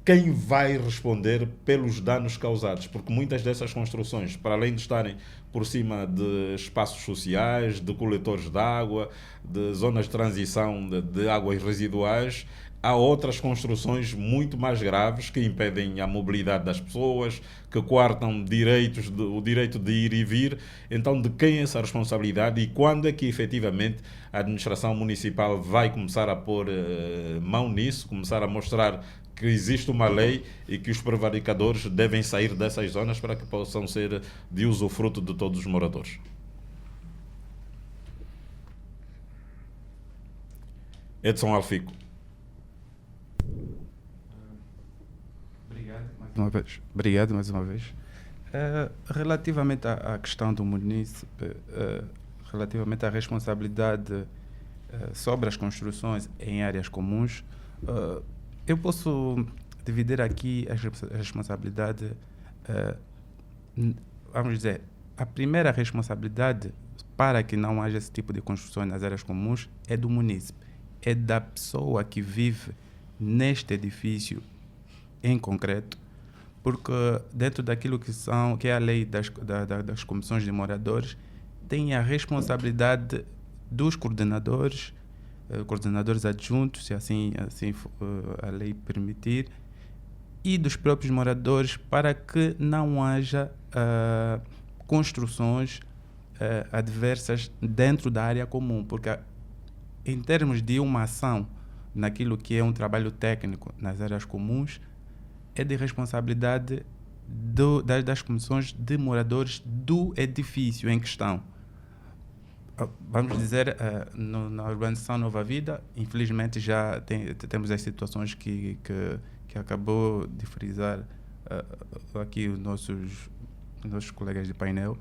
quem vai responder pelos danos causados? Porque muitas dessas construções, para além de estarem por cima de espaços sociais, de coletores de água, de zonas de transição de águas residuais, há outras construções muito mais graves que impedem a mobilidade das pessoas, que coartam o direito de ir e vir. Então, de quem é essa responsabilidade, e quando é que efetivamente a administração municipal vai começar a pôr mão nisso, começar a mostrar que existe uma lei e que os prevaricadores devem sair dessas zonas para que possam ser de usufruto de todos os moradores? Edson Alfico. Obrigado mais uma vez. Relativamente à questão do munícipe, relativamente à responsabilidade sobre as construções em áreas comuns, eu posso dividir aqui a responsabilidade, vamos dizer, a primeira responsabilidade para que não haja esse tipo de construções nas áreas comuns é do munícipe, é da pessoa que vive neste edifício em concreto, porque dentro daquilo que é a lei das comissões de moradores, tem a responsabilidade dos coordenadores adjuntos, se assim a lei permitir, e dos próprios moradores, para que não haja construções adversas dentro da área comum, porque em termos de uma ação naquilo que é um trabalho técnico nas áreas comuns, é de responsabilidade das comissões de moradores do edifício em questão. Vamos dizer, na urbanização Nova Vida, infelizmente já temos as situações que acabou de frisar aqui os nossos colegas de painel,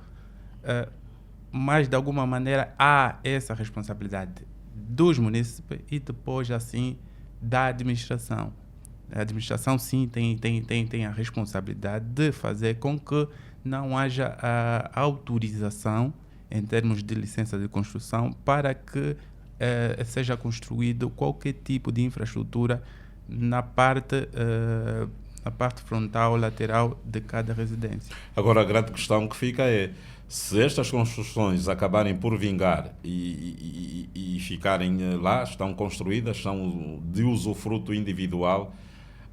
mas de alguma maneira há essa responsabilidade dos munícipes e depois assim da administração. A administração sim tem a responsabilidade de fazer com que não haja a autorização em termos de licença de construção para que seja construído qualquer tipo de infraestrutura na parte frontal, lateral de cada residência. Agora, a grande questão que fica é: se estas construções acabarem por vingar e ficarem lá, estão construídas, são de usufruto individual,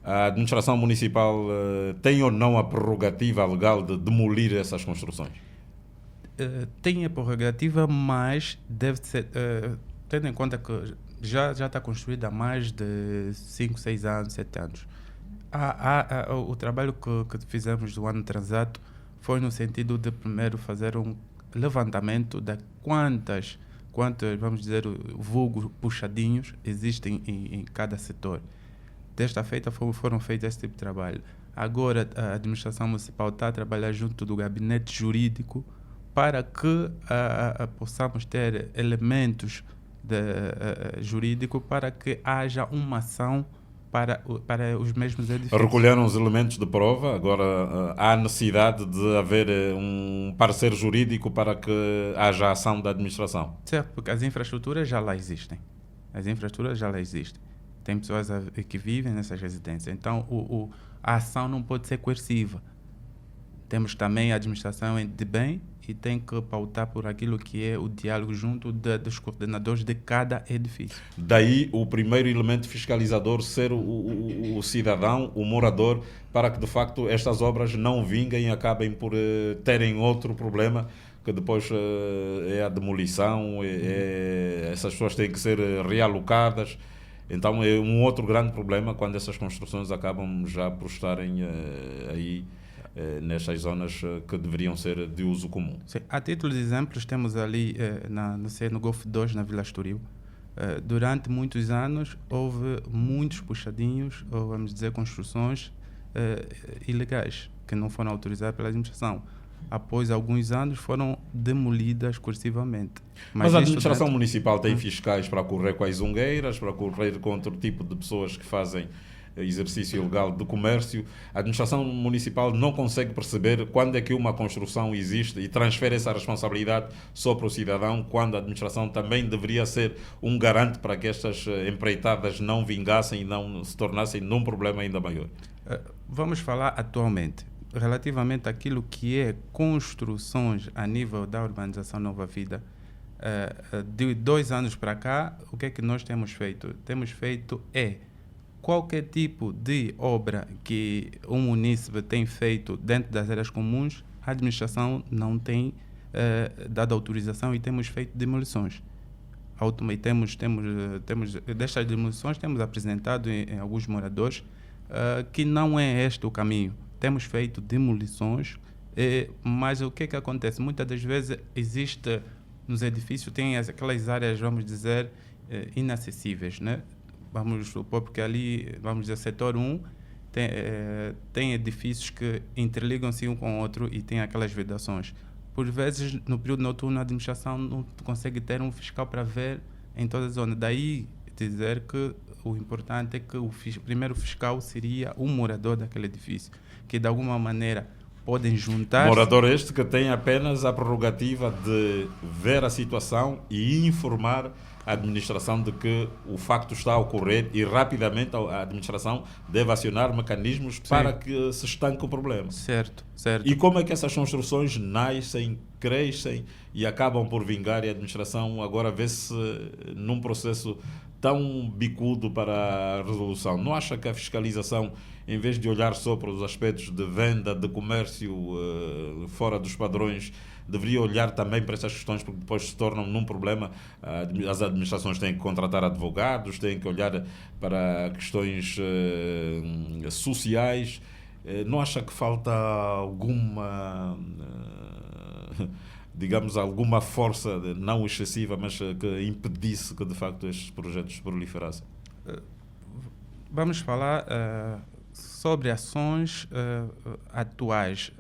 a administração municipal tem ou não a prerrogativa legal de demolir essas construções? Tem a prerrogativa, mas deve ser, tendo em conta que já está construída há mais de 5, 6 anos, 7 anos. O trabalho que fizemos do ano transato foi no sentido de primeiro fazer um levantamento de quantas, vamos dizer, vulgo puxadinhos existem em cada setor. Desta feita foram feitos esse tipo de trabalho. Agora a administração municipal está a trabalhar junto do gabinete jurídico para que possamos ter elementos jurídicos para que haja uma ação para os mesmos edifícios. Recolheram os elementos de prova, agora há necessidade de haver um parecer jurídico para que haja ação da administração. Certo, porque as infraestruturas já lá existem. Tem pessoas que vivem nessas residências. Então, a ação não pode ser coerciva. Temos também a administração de bem e tem que pautar por aquilo que é o diálogo junto dos coordenadores de cada edifício. Daí o primeiro elemento fiscalizador ser o cidadão, o morador, para que de facto estas obras não vinguem e acabem por terem outro problema, que depois é a demolição, essas pessoas têm que ser realocadas. Então é um outro grande problema quando essas construções acabam já por estarem aí nestas zonas que deveriam ser de uso comum. Sim. A título de exemplos, temos ali no Golfo 2, na Vila Estoril, durante muitos anos houve muitos puxadinhos, ou vamos dizer construções ilegais, que não foram autorizadas pela administração. Após alguns anos foram demolidas cursivamente. Mas a administração municipal tem fiscais para correr com as zungueiras, para correr contra o tipo de pessoas que fazem exercício ilegal de comércio. A administração municipal não consegue perceber quando é que uma construção existe e transfere essa responsabilidade só para o cidadão, quando a administração também deveria ser um garante para que estas empreitadas não vingassem e não se tornassem num problema ainda maior. Vamos falar atualmente, relativamente àquilo que é construções a nível da urbanização Nova Vida. De 2 anos para cá, o que é que nós temos feito? Temos feito qualquer tipo de obra que o munícipe tem feito dentro das áreas comuns, a administração não tem dado autorização e temos feito demolições. Destas demolições temos apresentado em alguns moradores que não é este o caminho. Temos feito demolições, mas o que é que acontece? Muitas das vezes existe nos edifícios, tem aquelas áreas, vamos dizer, inacessíveis, né? Vamos supor, porque ali, vamos dizer, setor 1, tem edifícios que interligam-se um com o outro e tem aquelas vedações. Por vezes, no período noturno, a administração não consegue ter um fiscal para ver em toda a zona. Daí dizer que o importante é que o primeiro fiscal seria o morador daquele edifício, que de alguma maneira podem juntar... Morador este que tem apenas a prerrogativa de ver a situação e informar a administração de que o facto está a ocorrer e rapidamente a administração deve acionar mecanismos para que se estanque o problema. Certo. E como é que essas construções nascem, crescem e acabam por vingar e a administração agora vê-se num processo tão bicudo para a resolução? Não acha que a fiscalização, em vez de olhar só para os aspectos de venda, de comércio fora dos padrões, deveria olhar também para essas questões, porque depois se tornam num problema? As administrações têm que contratar advogados, têm que olhar para questões sociais. Não acha que falta alguma... digamos, alguma força, não excessiva, mas que impedisse que, de facto, estes projetos proliferassem? Vamos falar sobre ações atuais.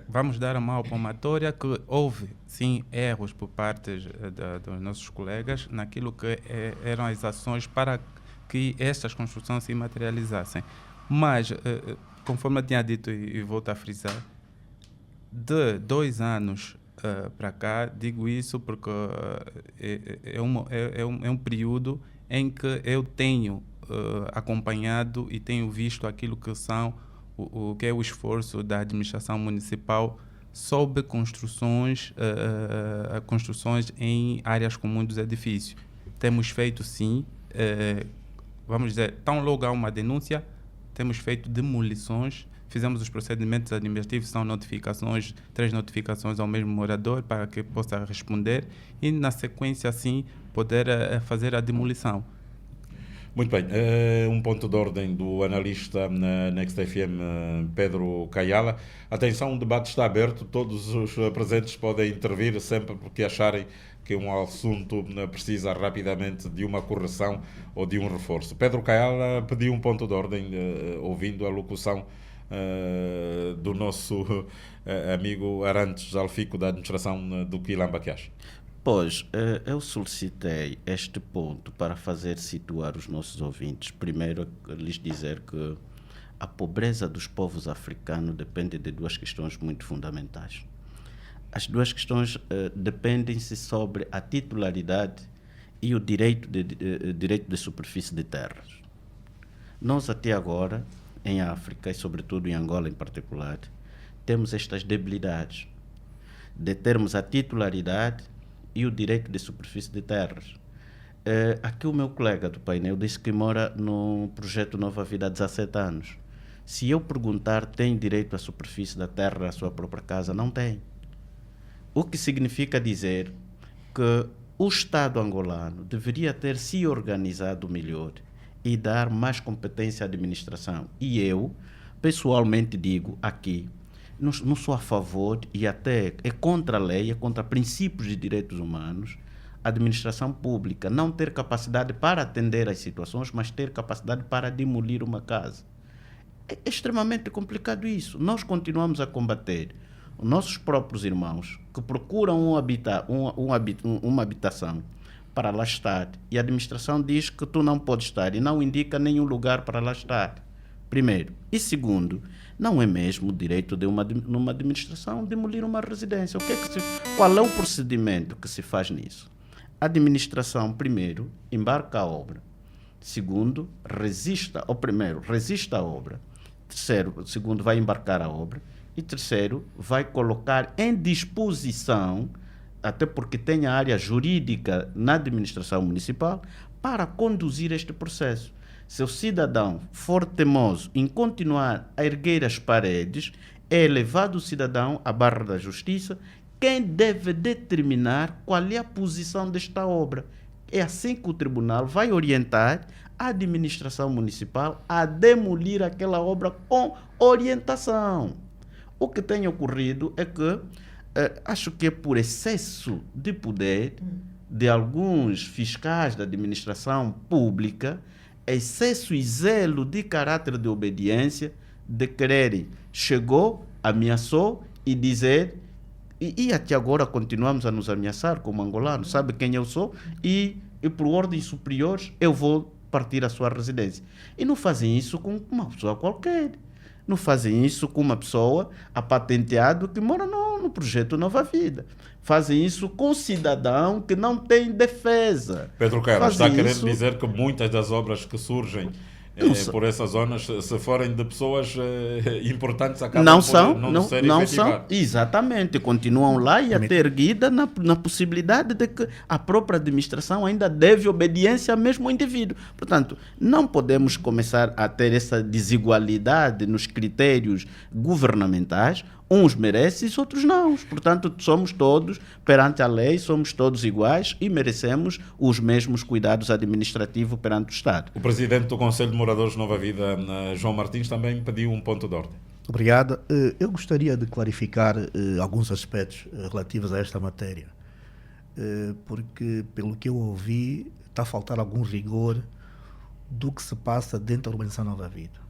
Vamos dar a mão à palmatória que houve, sim, erros por parte dos nossos colegas naquilo que eram as ações para que estas construções se materializassem. Mas, conforme eu tinha dito e volto a frisar, de 2 anos para cá, digo isso porque é um período em que eu tenho acompanhado e tenho visto aquilo que são o que é o esforço da administração municipal sobre construções em áreas comuns dos edifícios. Temos feito, sim, vamos dizer, tão logo há uma denúncia, temos feito demolições, fizemos os procedimentos administrativos, são notificações, 3 notificações ao mesmo morador para que possa responder e, na sequência, assim, poder fazer a demolição. Muito bem. Um ponto de ordem do analista na Next FM, Pedro Caiala. Atenção, o debate está aberto, todos os presentes podem intervir sempre porque acharem que um assunto precisa rapidamente de uma correção ou de um reforço. Pedro Caiala pediu um ponto de ordem, ouvindo a locução do nosso amigo Arantes Alfico, da administração do Quilamba Quiache. Pois, eu solicitei este ponto para fazer situar os nossos ouvintes. Primeiro, lhes dizer que a pobreza dos povos africanos depende de 2 questões muito fundamentais. As 2 questões dependem-se sobre a titularidade e o direito de superfície de terras. Nós, até agora, em África e, sobretudo, em Angola em particular, temos estas debilidades de termos a titularidade e o direito de superfície de terras. Aqui o meu colega do painel disse que mora no projeto Nova Vida há 17 anos. Se eu perguntar, tem direito à superfície da terra, à sua própria casa? Não tem. O que significa dizer que o Estado angolano deveria ter se organizado melhor e dar mais competência à administração. E eu, pessoalmente, digo aqui não sou a favor e até é contra a lei, é contra princípios de direitos humanos, a administração pública não ter capacidade para atender às situações, mas ter capacidade para demolir uma casa. É extremamente complicado isso. Nós continuamos a combater os nossos próprios irmãos que procuram uma habitação para lá estar e a administração diz que tu não podes estar e não indica nenhum lugar para lá estar. Primeiro. E segundo, não é mesmo direito de numa administração demolir uma residência. Qual é o procedimento que se faz nisso? A administração, primeiro, embarca a obra. Segundo, resiste a obra. Segundo, vai embarcar a obra. E terceiro, vai colocar em disposição, até porque tem a área jurídica na administração municipal, para conduzir este processo. Se o cidadão for teimoso em continuar a erguer as paredes, é levado o cidadão à barra da justiça, quem deve determinar qual é a posição desta obra. É assim que o tribunal vai orientar a administração municipal a demolir aquela obra com orientação. O que tem ocorrido é que, acho que é por excesso de poder de alguns fiscais da administração pública, excesso e zelo de caráter de obediência, de quererem, chegou, ameaçou e dizer, e até agora continuamos a nos ameaçar como angolanos, sabe quem eu sou? E por ordens superiores eu vou partir a sua residência. E não fazem isso com uma pessoa qualquer. Não fazem isso com uma pessoa apatenteado que mora no projeto Nova Vida. Fazem isso com um cidadão que não tem defesa. Pedro Carlos, está querendo dizer que muitas das obras que surgem por essas zonas, se forem de pessoas importantes, acabam não serem efetivadas. Exatamente, continuam lá e até erguida na possibilidade de que a própria administração ainda deve obediência ao mesmo indivíduo. Portanto, não podemos começar a ter essa desigualdade nos critérios governamentais. Uns merecem e outros não. Portanto, somos todos, perante a lei, somos todos iguais e merecemos os mesmos cuidados administrativos perante o Estado. O presidente do Conselho de Moradores de Nova Vida, João Martins, também pediu um ponto de ordem. Obrigado. Eu gostaria de clarificar alguns aspectos relativos a esta matéria, porque, pelo que eu ouvi, está a faltar algum rigor do que se passa dentro da urbanização Nova Vida.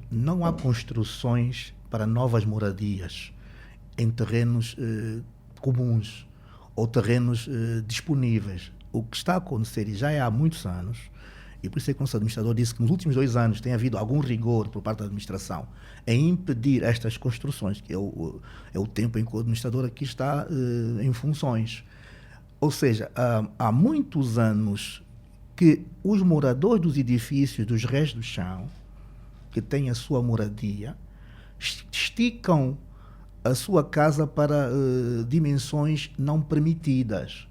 Não há construções para novas moradias em terrenos comuns ou terrenos disponíveis. O que está a acontecer, e já é há muitos anos, e por isso é que o nosso administrador disse que nos últimos 2 anos tem havido algum rigor por parte da administração em impedir estas construções, que é o tempo em que o administrador aqui está em funções. Ou seja, há muitos anos que os moradores dos edifícios, dos restos do chão, que têm a sua moradia, esticam a sua casa para dimensões não permitidas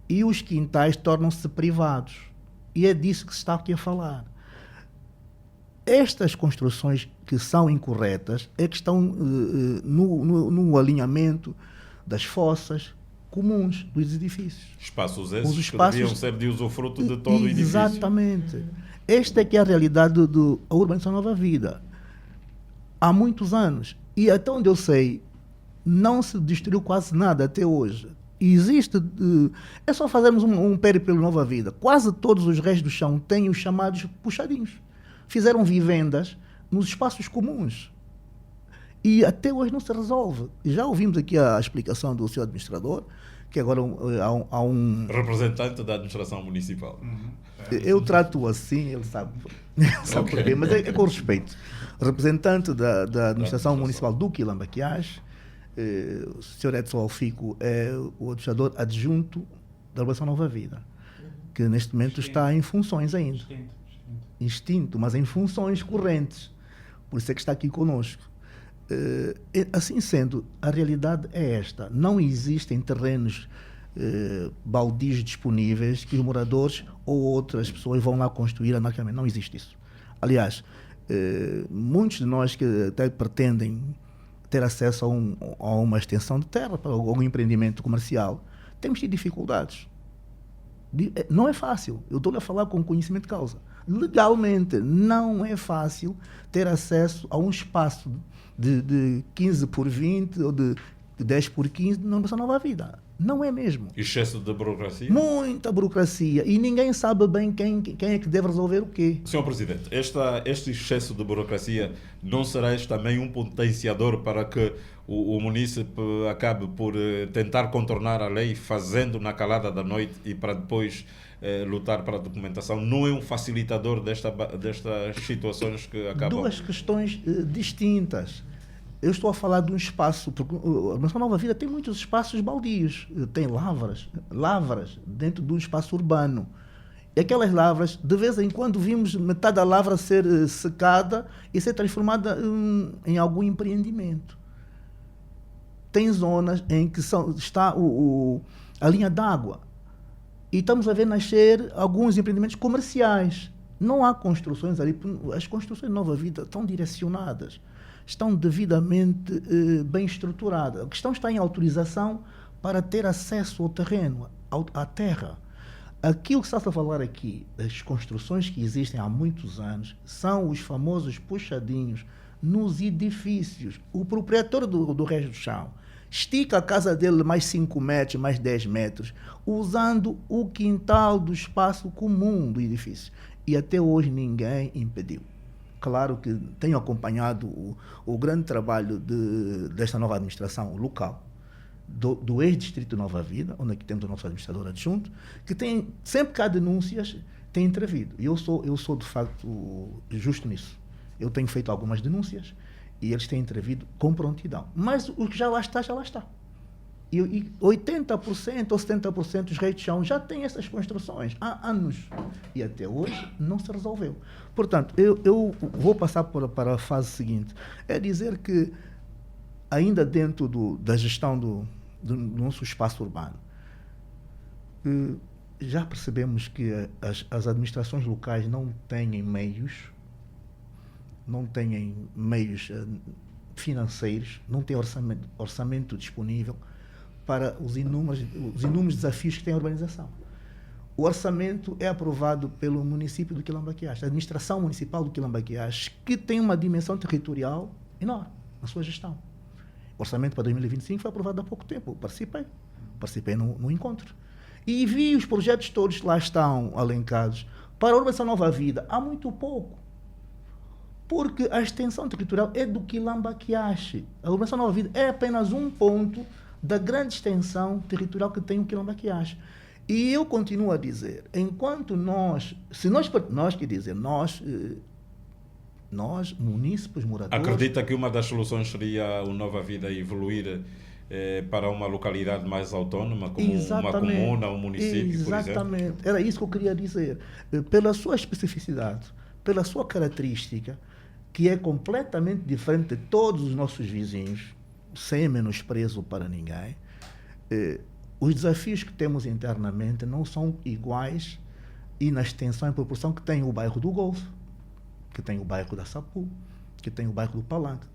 e os quintais tornam-se privados. E é disso que se está aqui a falar. Estas construções que são incorretas é que estão no alinhamento das fossas comuns dos edifícios. Espaços esses que deviam ser de usufruto de todo o edifício. Exatamente. Esta é que é a realidade da urbanização Nova Vida. Há muitos anos. E até onde eu sei, não se destruiu quase nada até hoje. Existe, é só fazermos um périplo pela Nova Vida. Quase todos os restos do chão têm os chamados puxadinhos. Fizeram vivendas nos espaços comuns. E até hoje não se resolve. Já ouvimos aqui a explicação do senhor administrador, que agora há um... representante da administração municipal. Eu trato assim, ele sabe porquê, mas é com respeito. Representante da administração municipal do Quilambaquiás, o senhor Edson Alfico é o administrador adjunto da urbanização Nova Vida, que neste momento está em funções ainda. Extinto, mas em funções correntes. Por isso é que está aqui conosco. Assim sendo, a realidade é esta. Não existem terrenos baldios disponíveis que os moradores ou outras pessoas vão lá construir anarquicamente. Não existe isso. Aliás, muitos de nós que até pretendem ter acesso a uma extensão de terra para algum empreendimento comercial, temos tido dificuldades. Não é fácil. Eu estou a falar com conhecimento de causa. legalmente não é fácil ter acesso a um espaço de 15 por 20 ou de 10 por 15 na nossa Nova Vida. Não é mesmo. Excesso de burocracia? Muita burocracia. E ninguém sabe bem quem é que deve resolver o quê. Senhor Presidente, este excesso de burocracia não será este também um potenciador para que o munícipe acabe por tentar contornar a lei, fazendo na calada da noite e para depois lutar para a documentação? Não é um facilitador destas situações que acabam... Duas questões distintas. Eu estou a falar de um espaço, porque a nossa Nova Vida tem muitos espaços baldios, tem lavras dentro de um espaço urbano. E aquelas lavras, de vez em quando vimos metade da lavra ser secada e ser transformada em algum empreendimento. Tem zonas em que está a linha d'água e estamos a ver nascer alguns empreendimentos comerciais. Não há construções ali, as construções de Nova Vida estão direcionadas, estão devidamente bem estruturadas. A questão está em autorização para ter acesso ao terreno, à terra. Aquilo que está a falar aqui, as construções que existem há muitos anos, são os famosos puxadinhos nos edifícios. O proprietário do resto do chão estica a casa dele mais 5 metros, mais 10 metros, usando o quintal do espaço comum do edifício. E até hoje ninguém impediu. Claro que tenho acompanhado o grande trabalho desta nova administração local, do ex-distrito Nova Vida, onde aqui temos o nosso administrador adjunto, que tem, sempre que há denúncias, tem intervido. E eu sou de facto justo nisso. Eu tenho feito algumas denúncias e eles têm intervido com prontidão. Mas o que já lá está, já lá está. E 80% ou 70% dos reitos de chão já têm essas construções há anos. E até hoje não se resolveu. Portanto, eu vou passar para a fase seguinte. É dizer que, ainda dentro da gestão do nosso espaço urbano, já percebemos que as administrações locais não têm meios financeiros, não têm orçamento disponível para os inúmeros desafios que tem a urbanização. O orçamento é aprovado pelo município do Quilamba-Quiache, a administração municipal do Quilamba-Quiache, que tem uma dimensão territorial enorme na sua gestão. O orçamento para 2025 foi aprovado há pouco tempo. Participei no encontro. E vi os projetos todos que lá estão alencados. Para a urbanização Nova Vida, há muito pouco. Porque a extensão territorial é do Quilamba-Quiache. A urbanização Nova Vida é apenas um ponto da grande extensão territorial que tem o Quilamba-Quiache. E eu continuo a dizer, enquanto nós munícipes, moradores... Acredita que uma das soluções seria o Nova Vida evoluir para uma localidade mais autónoma, como uma comuna, um município, por exemplo? Exatamente. Era isso que eu queria dizer. Pela sua especificidade, pela sua característica, que é completamente diferente de todos os nossos vizinhos, sem menosprezo para ninguém, os desafios que temos internamente não são iguais e na extensão e proporção que tem o bairro do Golfo, que tem o bairro da Sapu, que tem o bairro do Palanque.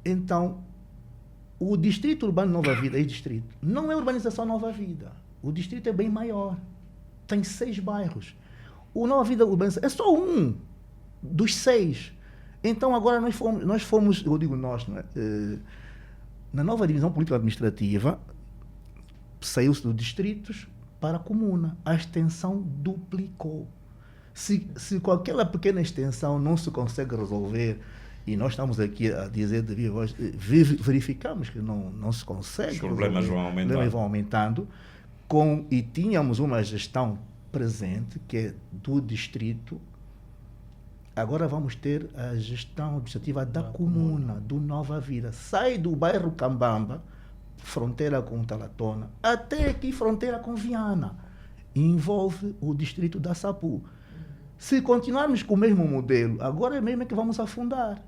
Então, o Distrito Urbano Nova Vida, distrito, não é urbanização Nova Vida. O distrito é bem maior. Tem 6 bairros. O Nova Vida Urbanização é só um dos 6. Então, agora nós fomos, eu digo nós, não é? Na nova divisão político-administrativa, saiu-se dos distritos para a comuna. A extensão duplicou. Se com aquela pequena extensão não se consegue resolver, e nós estamos aqui a dizer de viva voz, verificamos que não se consegue. Os problemas vão aumentando. E tínhamos uma gestão presente, que é do distrito. Agora vamos ter a gestão administrativa da comuna, do Nova Vida. Sai do bairro Cambamba, fronteira com Talatona, até aqui fronteira com Viana. E envolve o distrito da Sapu. Se continuarmos com o mesmo modelo, agora mesmo é que vamos afundar.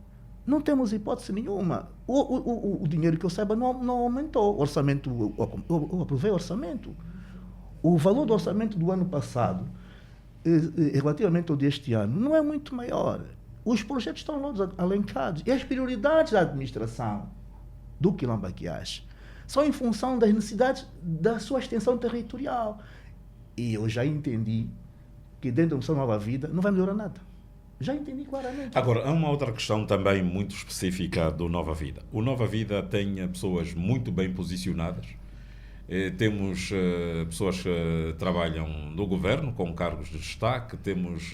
Não temos hipótese nenhuma. O dinheiro que eu saiba não aumentou. O orçamento, eu aprovei o orçamento. O valor do orçamento do ano passado, relativamente ao deste ano, não é muito maior. Os projetos estão todos alencados. E as prioridades da administração do Quilamba-Quiache são em função das necessidades da sua extensão territorial. E eu já entendi que dentro da Organização Nova Vida não vai melhorar nada. Já entendi claramente. Agora, há uma outra questão também muito específica do Nova Vida. O Nova Vida tem pessoas muito bem posicionadas. Temos pessoas que trabalham no governo com cargos de destaque, temos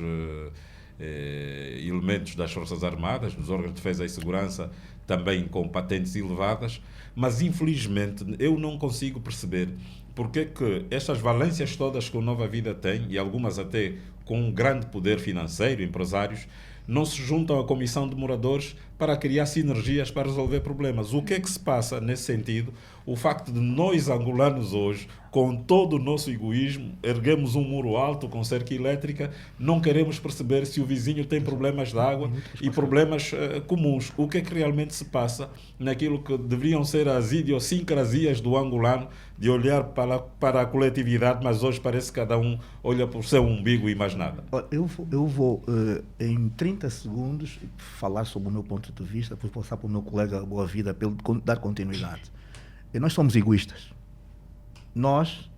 elementos das Forças Armadas, dos órgãos de defesa e segurança, também com patentes elevadas, mas infelizmente eu não consigo perceber porque é que estas valências todas que o Nova Vida tem, e algumas até com um grande poder financeiro, empresários, não se juntam à Comissão de Moradores para criar sinergias para resolver problemas. O que é que se passa nesse sentido? O facto de nós, angolanos, hoje, com todo o nosso egoísmo, erguemos um muro alto com cerca elétrica, não queremos perceber se o vizinho tem problemas de água e problemas comuns. O que é que realmente se passa naquilo que deveriam ser as idiosincrasias do angolano, de olhar para a coletividade, mas hoje parece que cada um olha para o seu umbigo e mais nada. Eu vou em 30 segundos, falar sobre o meu ponto de vista, depois passar para o meu colega Boa Vida, para ele dar continuidade. Nós somos egoístas. Nós,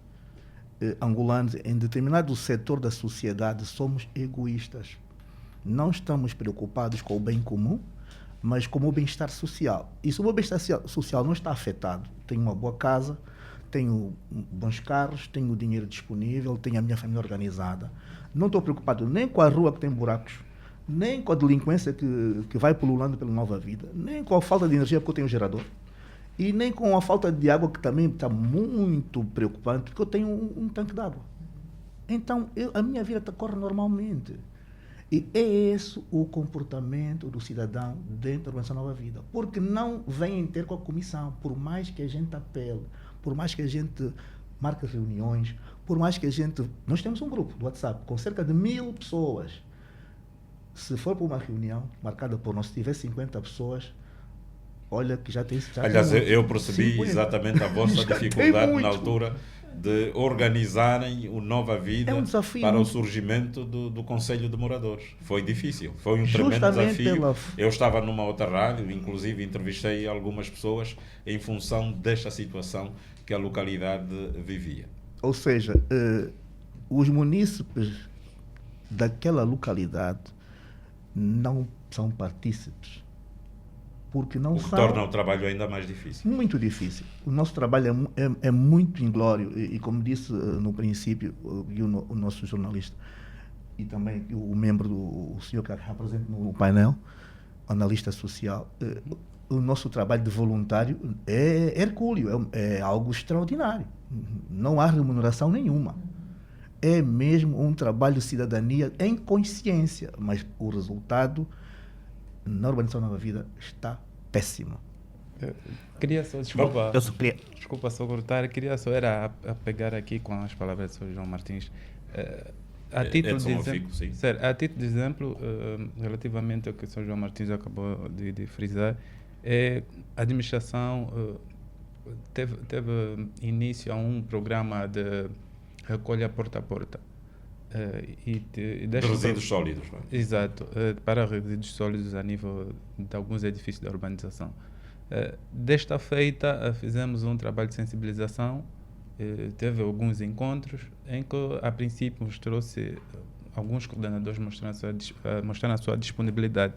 angolanos, em determinado setor da sociedade, somos egoístas. Não estamos preocupados com o bem comum, mas com o bem-estar social. E se o meu bem-estar social não está afetado, tenho uma boa casa, tenho bons carros, tenho dinheiro disponível, tenho a minha família organizada, não estou preocupado nem com a rua que tem buracos, nem com a delinquência que vai pululando pela Nova Vida, nem com a falta de energia porque eu tenho um gerador, e nem com a falta de água, que também está muito preocupante, porque eu tenho um tanque de água. Então, a minha vida corre normalmente. E é esse o comportamento do cidadão dentro da Organização Nova Vida. Porque não vêm ter com a comissão, por mais que a gente apele, por mais que a gente marque reuniões, por mais que a gente... Nós temos um grupo do WhatsApp com cerca de 1000 pessoas. Se for para uma reunião marcada por nós, se tiver 50 pessoas, olha que já tem... Aliás, eu percebi 50. Exatamente a vossa dificuldade na altura de organizarem o Nova Vida para o surgimento do Conselho de Moradores. Foi difícil, foi um tremendo desafio. Eu estava numa outra rádio, inclusive entrevistei algumas pessoas em função desta situação que a localidade vivia. Ou seja, os munícipes daquela localidade não são partícipes. Porque não são... torna o trabalho ainda mais difícil. Muito difícil. O nosso trabalho é muito inglório e como disse no princípio o nosso jornalista e também o membro, o senhor que está presente no painel, analista social, o nosso trabalho de voluntário é hercúleo, é algo extraordinário. Não há remuneração nenhuma. É mesmo um trabalho de cidadania em consciência, mas o resultado na Urbanização Nova Vida está péssimo. Queria só, desculpa só cortar, queria só a pegar aqui com as palavras do Sr. João Martins. A título de exemplo, relativamente ao que o Sr. João Martins acabou de frisar, a administração teve início a um programa de recolha porta a porta. De resíduos sólidos. Não é? Exato, para resíduos sólidos a nível de alguns edifícios da urbanização. Desta feita, fizemos um trabalho de sensibilização, teve alguns encontros, em que, a princípio, mostrou-se alguns coordenadores mostrando a sua disponibilidade.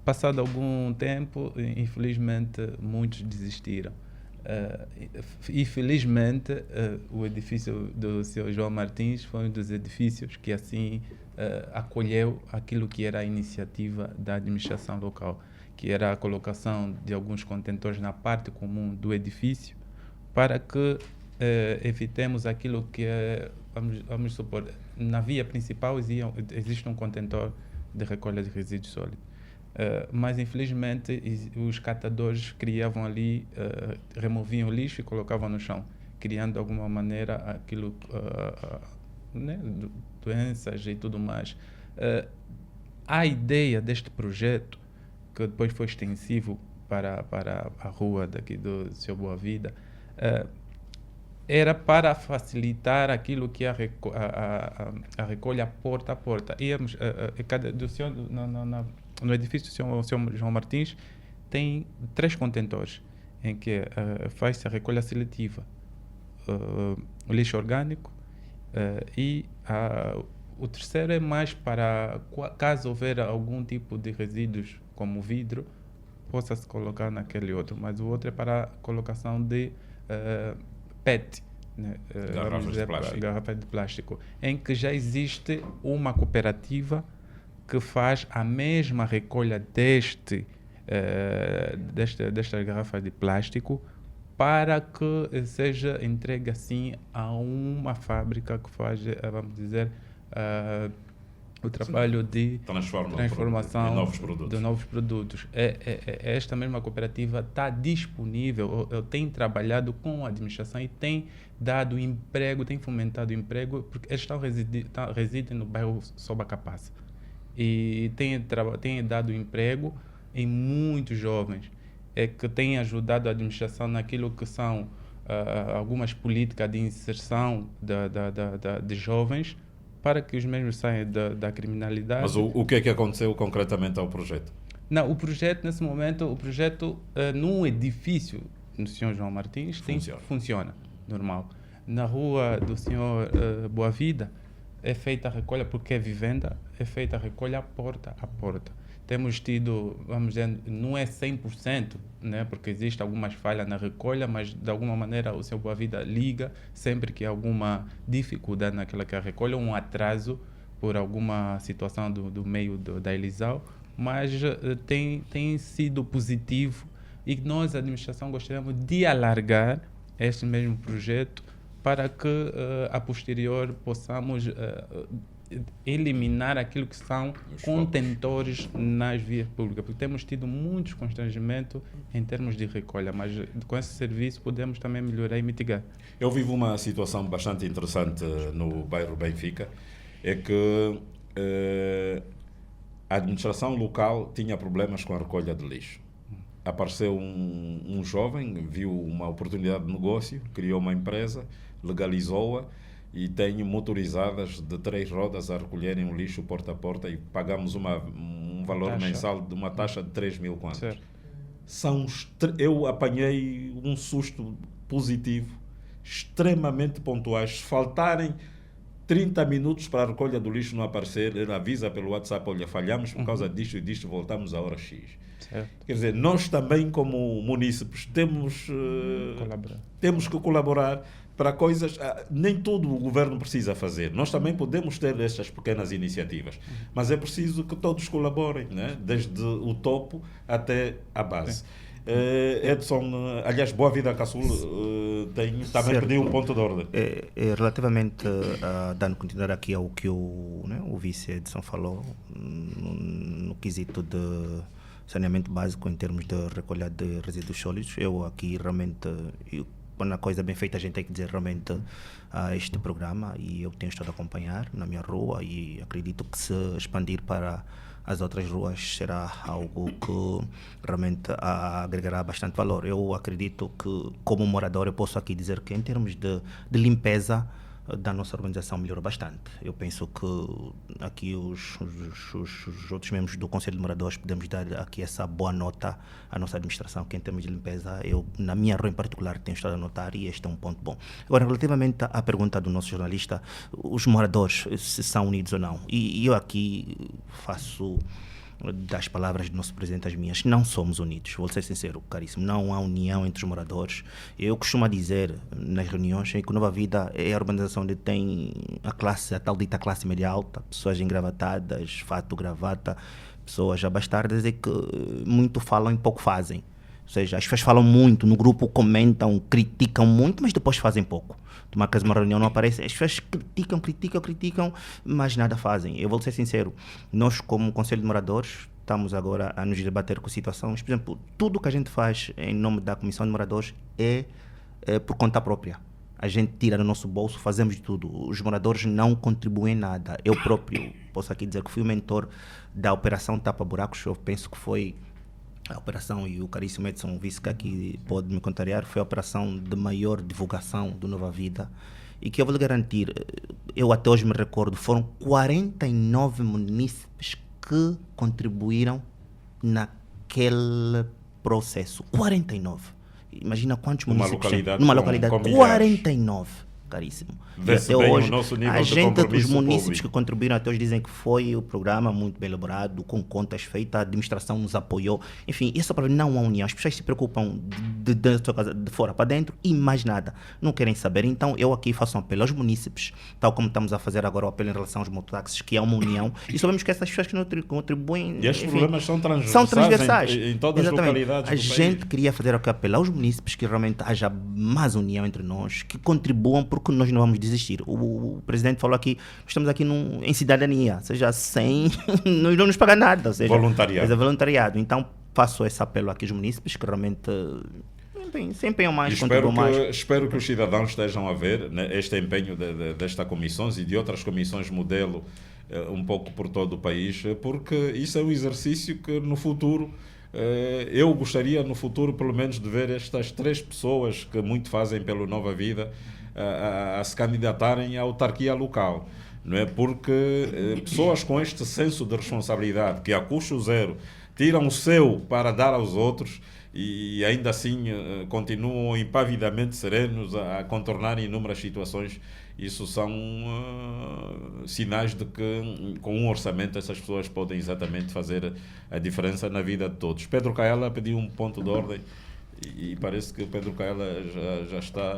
Passado algum tempo, infelizmente, muitos desistiram. Infelizmente, o edifício do Sr. João Martins foi um dos edifícios que assim acolheu aquilo que era a iniciativa da administração local, que era a colocação de alguns contentores na parte comum do edifício, para que evitemos aquilo que vamos supor, na via principal existe um contentor de recolha de resíduos sólidos. Mas infelizmente os catadores criavam ali, removiam o lixo e colocavam no chão, criando de alguma maneira aquilo, doenças e tudo mais. A ideia deste projeto, que depois foi extensivo para a rua daqui do Seu Boa Vida, era para facilitar aquilo que é a recolha porta a porta. Íamos, no edifício do Sr. João Martins tem 3 contentores em que faz-se a recolha seletiva, o lixo orgânico O terceiro é mais para, caso houver algum tipo de resíduos, como vidro, possa-se colocar naquele outro. Mas o outro é para a colocação de PET, né? Garrafas de plástico, em que já existe uma cooperativa que faz a mesma recolha destas garrafas de plástico, para que seja entregue assim a uma fábrica que faz, vamos dizer, o trabalho de transformação de novos produtos. Esta mesma cooperativa está disponível, eu tenho trabalhado com a administração e tem dado emprego, tem fomentado emprego, porque eles residem no bairro Sobacapassa e tem dado emprego em muitos jovens, que tem ajudado a administração naquilo que são algumas políticas de inserção de jovens, para que os mesmos saiam da criminalidade. Mas o que é que aconteceu concretamente ao projeto? Não, o projeto, nesse momento, num edifício no Sr. João Martins funciona normal. Na rua do Sr. Boa Vida é feita a recolha, porque é vivenda, é feita a recolha porta a porta. Temos tido, vamos dizer, não é 100%, né, porque existe algumas falhas na recolha, mas de alguma maneira o Sr. Boa Vida liga sempre que há alguma dificuldade naquela que é a recolha, um atraso por alguma situação do meio da Elisau, mas tem sido positivo, e nós, a administração, gostaríamos de alargar este mesmo projeto para que a posterior possamos eliminar aquilo que são contentores nas vias públicas, porque temos tido muitos constrangimentos em termos de recolha, mas com esse serviço podemos também melhorar e mitigar. Eu vivo uma situação bastante interessante no bairro Benfica, é que a administração local tinha problemas com a recolha de lixo. Apareceu um jovem, viu uma oportunidade de negócio, criou uma empresa, legalizou-a, e tem motorizadas de 3 rodas a recolherem o lixo porta a porta, e pagamos um valor mensal de uma taxa de 3.000 kwanzas. Eu apanhei um susto positivo, extremamente pontuais. Se faltarem 30 minutos para a recolha do lixo não aparecer, ele avisa pelo WhatsApp: olha, falhamos por causa disto e disto, voltamos à hora X. Quer dizer, nós também, como munícipes, temos que colaborar para coisas. Nem todo o governo precisa fazer. Nós também podemos ter estas pequenas iniciativas, mas é preciso que todos colaborem, né? Desde o topo até a base. Edson, aliás, Boa Vida Caçul também pediu um ponto de ordem. Relativamente dando continuidade aqui ao que o vice Edson falou, no quesito de saneamento básico em termos de recolha de resíduos sólidos, eu aqui realmente, quando a coisa é bem feita, a gente tem que dizer realmente este programa, e eu tenho estado a acompanhar na minha rua, e acredito que se expandir para as outras ruas será algo que realmente agregará bastante valor. Eu acredito que, como morador, eu posso aqui dizer que em termos de limpeza da nossa organização melhorou bastante. Eu penso que aqui os outros membros do Conselho de Moradores podemos dar aqui essa boa nota à nossa administração, que em termos de limpeza, eu, na minha rua em particular, tenho estado a notar, e este é um ponto bom. Agora, relativamente à pergunta do nosso jornalista, os moradores, se são unidos ou não, e eu aqui faço das palavras do nosso presidente as minhas: não somos unidos, vou ser sincero, caríssimo, não há união entre os moradores. Eu costumo dizer nas reuniões que Nova Vida é a urbanização onde tem a tal dita classe média alta, pessoas engravatadas, fato, gravata, pessoas abastardas, e que muito falam e pouco fazem. Ou seja, as pessoas falam muito, no grupo comentam, criticam muito, mas depois fazem pouco. Tomar que uma reunião não aparece, as pessoas criticam, mas nada fazem. Eu vou ser sincero, nós, como Conselho de Moradores, estamos agora a nos debater com situações. Por exemplo, tudo o que a gente faz em nome da Comissão de Moradores é por conta própria. A gente tira do nosso bolso, fazemos de tudo. Os moradores não contribuem nada. Eu próprio posso aqui dizer que fui o mentor da Operação Tapa Buracos. Eu penso que foi a operação, e o caríssimo Edson, vice que aqui pode me contrariar, foi a operação de maior divulgação do Nova Vida, e que eu vou lhe garantir, eu até hoje me recordo, foram 49 munícipes que contribuíram naquele processo. 49. Imagina quantos municípios tem. Numa localidade. 49. caríssimo. Vê-se bem o nosso nível a de gente, compromisso os munícipes público. que contribuíram até hoje dizem que foi o programa muito bem elaborado, com contas feitas, a administração nos apoiou. Enfim, isso para não há união. As pessoas se preocupam de sua casa, de fora para dentro e mais nada. Não querem saber. Então, eu aqui faço um apelo aos munícipes, tal como estamos a fazer agora o apelo em relação aos mototáxis, que é uma união. E sabemos que essas pessoas que não contribuem... E estes enfim, problemas são são transversais. em todas as localidades A do gente país. queria fazer aqui apelo aos munícipes que realmente haja mais união entre nós, que contribuam, porque nós não vamos desistir. O presidente falou aqui, nós estamos aqui em cidadania, ou seja, sem... nós não nos paga nada. Ou seja, Voluntariado. É voluntariado. Então, faço esse apelo aqui aos munícipes que realmente se empenham mais, contribuam mais. Espero que os cidadãos estejam a ver, né, este empenho desta comissão e de outras comissões modelo um pouco por todo o país, porque isso é um exercício que no futuro, eu gostaria no futuro pelo menos de ver estas 3 pessoas que muito fazem pelo Nova Vida a se candidatarem à autarquia local. Não é? Porque pessoas com este senso de responsabilidade, que a custo zero tiram o seu para dar aos outros e ainda assim continuam impavidamente serenos a contornar inúmeras situações, isso são sinais de que com um orçamento essas pessoas podem exatamente fazer a diferença na vida de todos. Pedro Caela pediu um ponto de ordem e parece que Pedro Caela já está,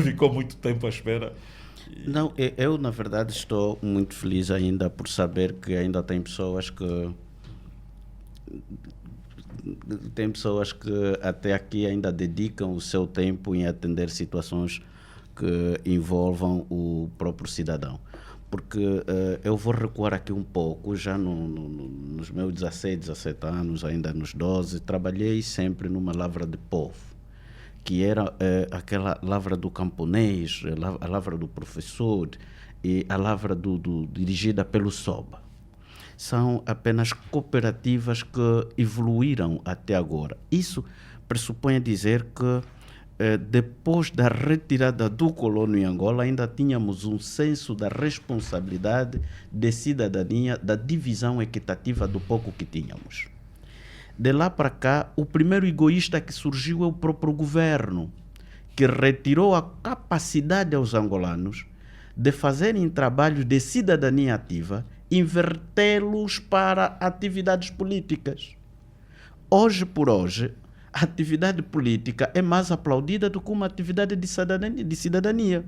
ficou muito tempo à espera. Não, eu na verdade estou muito feliz ainda por saber que ainda tem pessoas que até aqui ainda dedicam o seu tempo em atender situações que envolvam o próprio cidadão. Porque eu vou recuar aqui um pouco, já nos meus 17 anos, ainda nos 12, trabalhei sempre numa lavra de povo, que era aquela lavra do camponês, a lavra do professor e a lavra dirigida pelo SOBA. São apenas cooperativas que evoluíram até agora. Isso pressupõe dizer que depois da retirada do colono em Angola, ainda tínhamos um senso da responsabilidade de cidadania, da divisão equitativa do pouco que tínhamos. De lá para cá, o primeiro egoísta que surgiu é o próprio governo, que retirou a capacidade aos angolanos de fazerem trabalhos de cidadania ativa, invertê-los para atividades políticas. Hoje por hoje, a atividade política é mais aplaudida do que uma atividade de cidadania.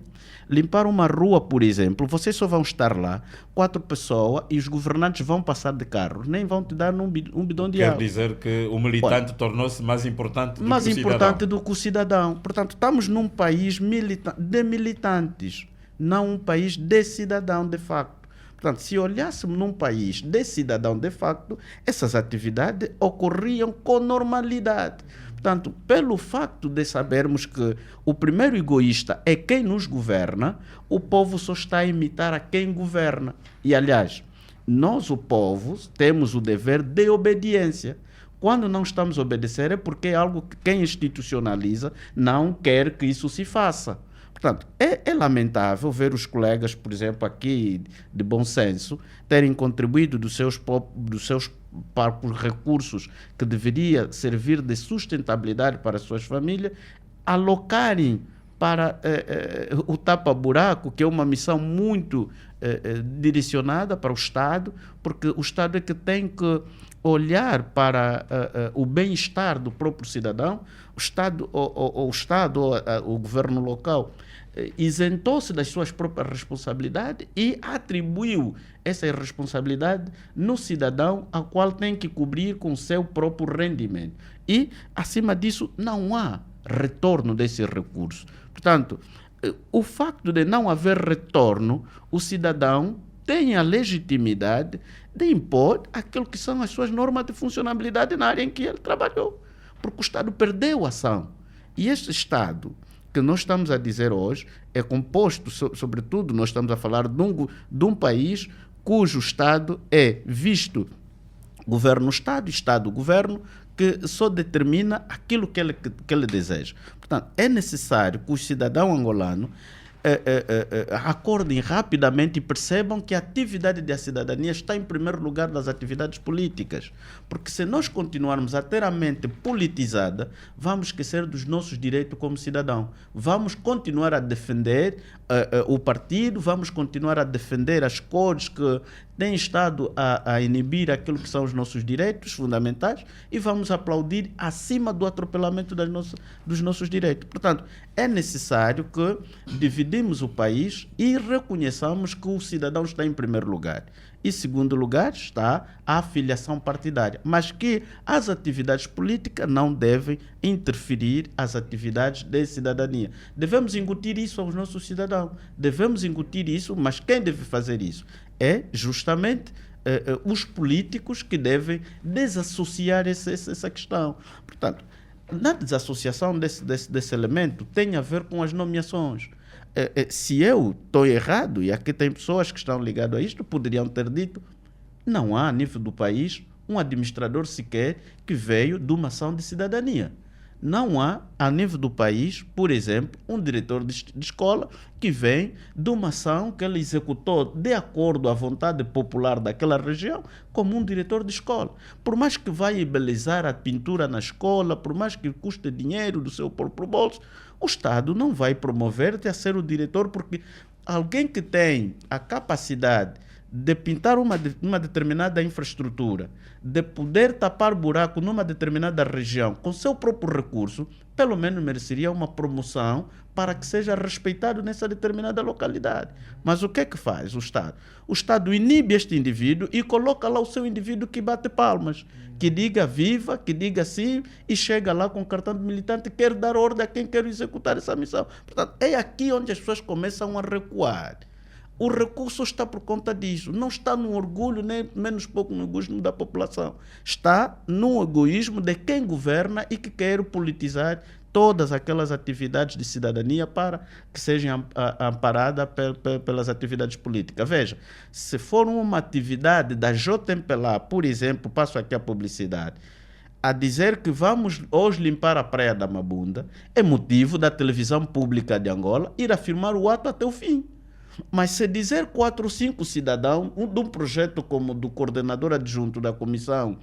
Limpar uma rua, por exemplo, vocês só vão estar lá 4 pessoas e os governantes vão passar de carro, nem vão te dar um bidão de água. Quer dizer que o militante tornou-se mais importante do que o cidadão. Portanto, estamos num país de militantes, não um país de cidadão de facto. Portanto, se olhássemos num país de cidadão de facto, essas atividades ocorriam com normalidade. Portanto, pelo facto de sabermos que o primeiro egoísta é quem nos governa, o povo só está a imitar a quem governa. E, aliás, nós, o povo, temos o dever de obediência. Quando não estamos a obedecer é porque é algo que quem institucionaliza não quer que isso se faça. Portanto, é lamentável ver os colegas, por exemplo, aqui de bom senso, terem contribuído dos seus próprios recursos que deveria servir de sustentabilidade para as suas famílias, alocarem para o tapa-buraco, que é uma missão muito direcionada para o Estado, porque o Estado é que tem que olhar para o bem-estar do próprio cidadão. O governo local isentou-se das suas próprias responsabilidades e atribuiu essa responsabilidade no cidadão, a qual tem que cobrir com o seu próprio rendimento. E, acima disso, não há retorno desse recurso. Portanto, o facto de não haver retorno, o cidadão tem a legitimidade de impor aquilo que são as suas normas de funcionalidade na área em que ele trabalhou, porque o Estado perdeu a ação. E este Estado que nós estamos a dizer hoje é composto, sobretudo, nós estamos a falar de um país cujo Estado é visto governo-Estado, Estado-governo, que só determina aquilo que ele deseja. Portanto, é necessário que o cidadão angolano acordem rapidamente e percebam que a atividade da cidadania está em primeiro lugar das atividades políticas. Porque se nós continuarmos a ter a mente politizada, vamos esquecer dos nossos direitos como cidadão. Vamos continuar a defender o partido, vamos continuar a defender as cores que têm estado a inibir aquilo que são os nossos direitos fundamentais e vamos aplaudir acima do atropelamento dos nossos direitos. Portanto, é necessário que dividimos o país e reconheçamos que o cidadão está em primeiro lugar. E, em segundo lugar, está a afiliação partidária. Mas que as atividades políticas não devem interferir as atividades de cidadania. Devemos incutir isso aos nossos cidadãos. Devemos incutir isso, mas quem deve fazer isso? É justamente os políticos que devem desassociar essa questão. Portanto, na desassociação desse elemento tem a ver com as nomeações. Se eu estou errado, e aqui tem pessoas que estão ligadas a isto, poderiam ter dito, não há, a nível do país, um administrador sequer que veio de uma ação de cidadania. Não há, a nível do país, por exemplo, um diretor de escola que vem de uma ação que ele executou de acordo à vontade popular daquela região como um diretor de escola. Por mais que vá embelezar a pintura na escola, por mais que custe dinheiro do seu próprio bolso, o Estado não vai promover-te a ser o diretor, porque alguém que tem a capacidade de pintar uma determinada infraestrutura, de poder tapar buraco numa determinada região com seu próprio recurso, pelo menos mereceria uma promoção para que seja respeitado nessa determinada localidade. Mas o que é que faz o Estado? O Estado inibe este indivíduo e coloca lá o seu indivíduo que bate palmas, que diga viva, que diga sim, e chega lá com o cartão de militante e quer dar ordem a quem quer executar essa missão. Portanto, é aqui onde as pessoas começam a recuar. O recurso está por conta disso. Não está no orgulho, nem menos pouco no egoísmo da população. Está no egoísmo de quem governa e que quer politizar todas aquelas atividades de cidadania para que sejam amparadas pelas atividades políticas. Veja, se for uma atividade da JMPLA, por exemplo, passo aqui a publicidade, a dizer que vamos hoje limpar a praia da Mabunda, é motivo da televisão pública de Angola ir afirmar o ato até o fim. Mas se dizer 4 ou 5 cidadãos de um projeto como do coordenador adjunto da Comissão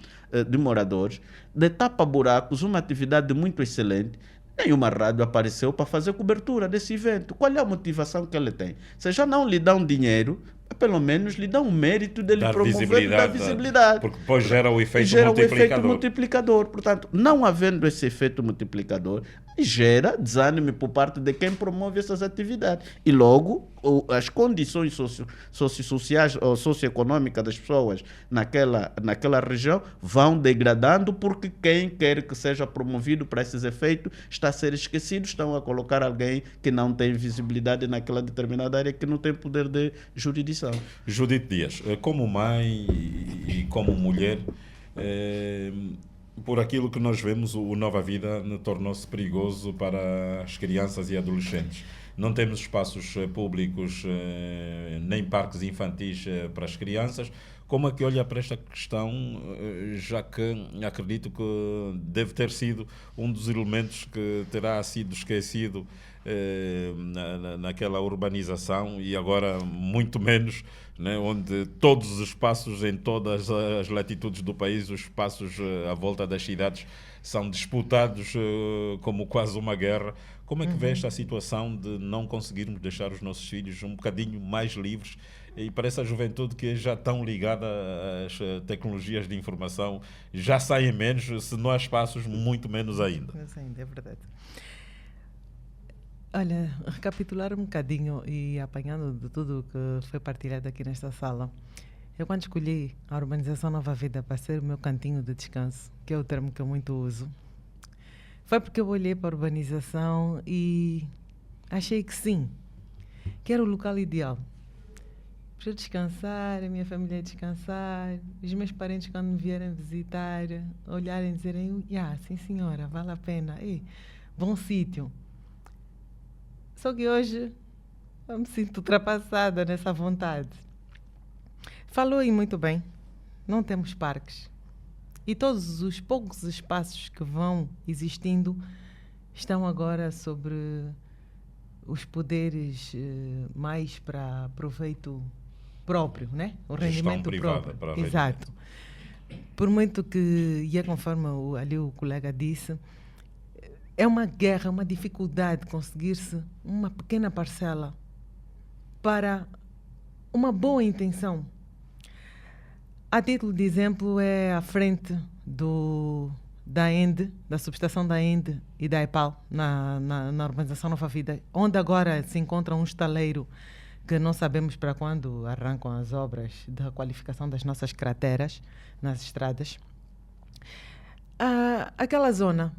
de Moradores, de tapa-buracos, uma atividade muito excelente, nenhuma rádio apareceu para fazer cobertura desse evento. Qual é a motivação que ele tem? Se já não lhe dão dinheiro, pelo menos lhe dão o mérito de lhe promover, dar visibilidade. Porque depois gera o efeito multiplicador. Portanto, não havendo esse efeito multiplicador, gera desânimo por parte de quem promove essas atividades. E logo, as condições sociais ou socioeconômicas das pessoas naquela região vão degradando, porque quem quer que seja promovido para esses efeitos está a ser esquecido, estão a colocar alguém que não tem visibilidade naquela determinada área, que não tem poder de jurisdição. Judite Dias, como mãe e como mulher, por aquilo que nós vemos, o Nova Vida tornou-se perigoso para as crianças e adolescentes. Não temos espaços públicos, nem parques infantis para as crianças. Como é que olha para esta questão, já que acredito que deve ter sido um dos elementos que terá sido esquecido naquela urbanização, e agora muito menos, né, onde todos os espaços em todas as latitudes do país, os espaços à volta das cidades são disputados como quase uma guerra. Como é que vê esta situação de não conseguirmos deixar os nossos filhos um bocadinho mais livres, e para essa juventude que é já tão ligada às tecnologias de informação, já saem menos, se não há espaços, muito menos ainda? É verdade. Olha, recapitular um bocadinho e apanhando de tudo que foi partilhado aqui nesta sala, eu quando escolhi a Urbanização Nova Vida para ser o meu cantinho de descanso, que é o termo que eu muito uso, foi porque eu olhei para a urbanização e achei que sim, que era o local ideal para eu descansar, a minha família descansar, os meus parentes quando me vierem visitar, olharem e dizerem, sim senhora, vale a pena, bom sítio. Só que hoje eu me sinto ultrapassada nessa vontade. Falou aí muito bem, não temos parques. E todos os poucos espaços que vão existindo estão agora sobre os poderes mais para proveito próprio, né? O Gestão rendimento privada próprio. para rendimento. Exato. Por muito que, e é conforme ali o colega disse, é uma guerra, uma dificuldade conseguir-se uma pequena parcela para uma boa intenção. A título de exemplo, é à frente da ENDE, da subestação da ENDE e da EPAL, na urbanização Nova Vida, onde agora se encontra um estaleiro que não sabemos para quando arrancam as obras da qualificação das nossas crateras nas estradas. Aquela zona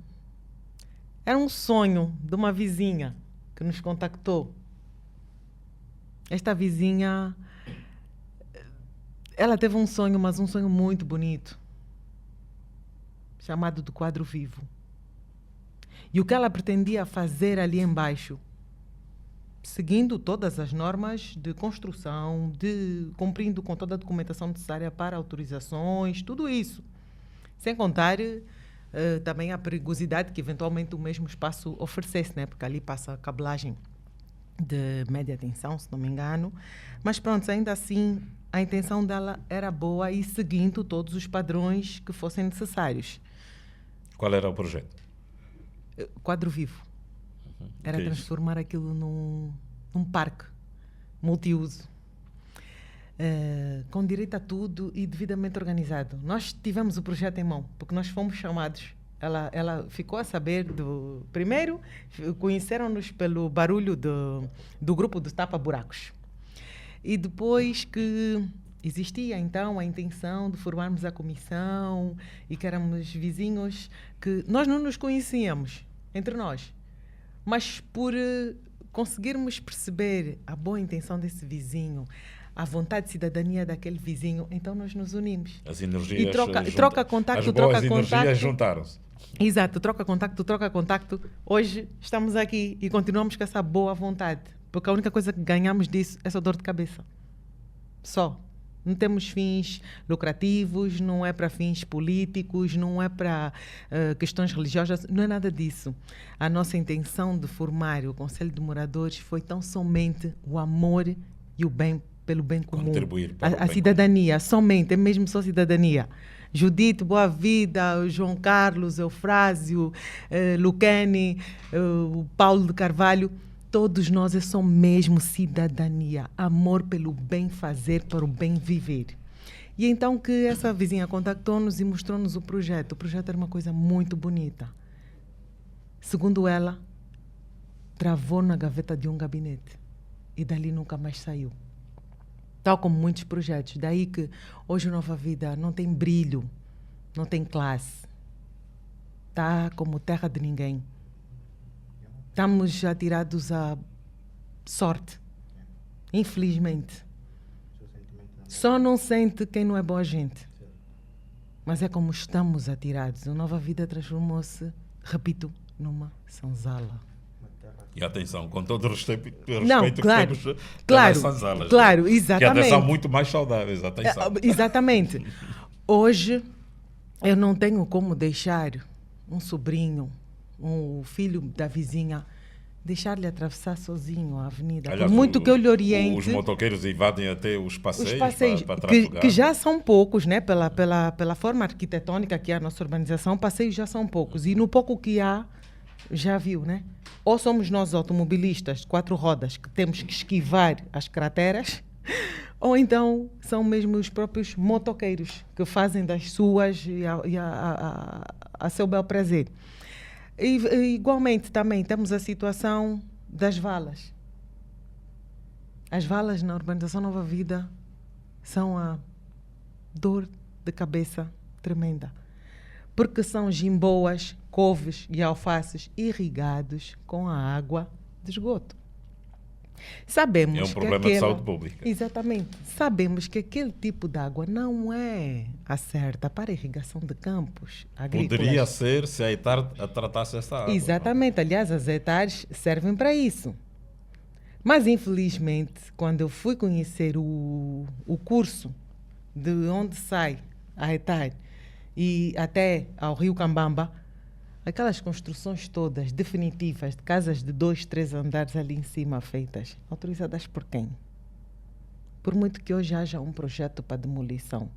era um sonho de uma vizinha que nos contactou. Esta vizinha, ela teve um sonho, mas um sonho muito bonito, chamado de quadro vivo. E o que ela pretendia fazer ali embaixo, seguindo todas as normas de construção, cumprindo com toda a documentação necessária para autorizações, tudo isso. Sem contar também a perigosidade que eventualmente o mesmo espaço oferecesse, né? Porque ali passa a cabelagem de média tensão, se não me engano. Mas pronto, ainda assim, a intenção dela era boa e seguindo todos os padrões que fossem necessários. Qual era o projeto? Quadro vivo. Era transformar aquilo num parque multiuso, com direito a tudo e devidamente organizado. Nós tivemos o projeto em mão, porque nós fomos chamados. Ela ficou a saber do... Primeiro, conheceram-nos pelo barulho do grupo dos tapa-buracos. E depois que existia, então, a intenção de formarmos a comissão e que éramos vizinhos, que nós não nos conhecíamos entre nós. Mas por conseguirmos perceber a boa intenção desse vizinho, a vontade de cidadania daquele vizinho, então nós nos unimos. As energias... E troca contacto, as boas energias juntaram-se. Exato, troca contacto. Hoje estamos aqui e continuamos com essa boa vontade. Porque a única coisa que ganhamos disso é só dor de cabeça. Só. Não temos fins lucrativos, não é para fins políticos, não é para questões religiosas, não é nada disso. A nossa intenção de formar o Conselho de Moradores foi tão somente o amor e o bem pelo bem comum. Contribuir para o a bem cidadania, somente, é mesmo só cidadania. Judite, Boa Vida, o João Carlos, Eufrásio, Luquene, o Paulo de Carvalho, todos nós é só mesmo cidadania, amor pelo bem fazer, para o bem viver. E então que essa vizinha contactou-nos e mostrou-nos o projeto. O projeto era uma coisa muito bonita. Segundo ela, travou na gaveta de um gabinete e dali nunca mais saiu. Tal como muitos projetos. Daí que hoje Nova Vida não tem brilho, não tem classe. Está como terra de ninguém. Estamos atirados à sorte. Infelizmente. Só não sente quem não é boa gente. Mas é como estamos atirados. A Nova Vida transformou-se, repito, numa senzala. E atenção, com todo o respeito não, que claro, temos claro, pelas senzalas. Claro, exatamente. Que até são muito mais saudáveis, atenção. Exatamente. Hoje, eu não tenho como deixar um sobrinho, um filho da vizinha, deixar-lhe atravessar sozinho a avenida. Aliás, por muito que eu lhe oriente... Os motoqueiros invadem até os passeios para que já são poucos, né? Pela forma arquitetônica que é a nossa urbanização, passeios já são poucos. E no pouco que há, já viu, né? Ou somos nós automobilistas de 4 rodas que temos que esquivar as crateras, ou então são mesmo os próprios motoqueiros que fazem das suas a seu bel prazer. E, igualmente, também temos a situação das valas. As valas na urbanização Nova Vida são a dor de cabeça tremenda. Porque são jimboas, couves e alfaces irrigados com a água de esgoto. Sabemos é um problema de saúde pública. Exatamente. Sabemos que aquele tipo de água não é a certa para a irrigação de campos agrícolas. Poderia ser se a ETAR tratasse essa água. Exatamente. Não? Aliás, as ETARs servem para isso. Mas, infelizmente, quando eu fui conhecer o curso de onde sai a ETAR e até ao Rio Cambamba, aquelas construções todas definitivas de casas de 2, 3 andares ali em cima feitas, autorizadas por quem? Por muito que hoje haja um projeto para demolição,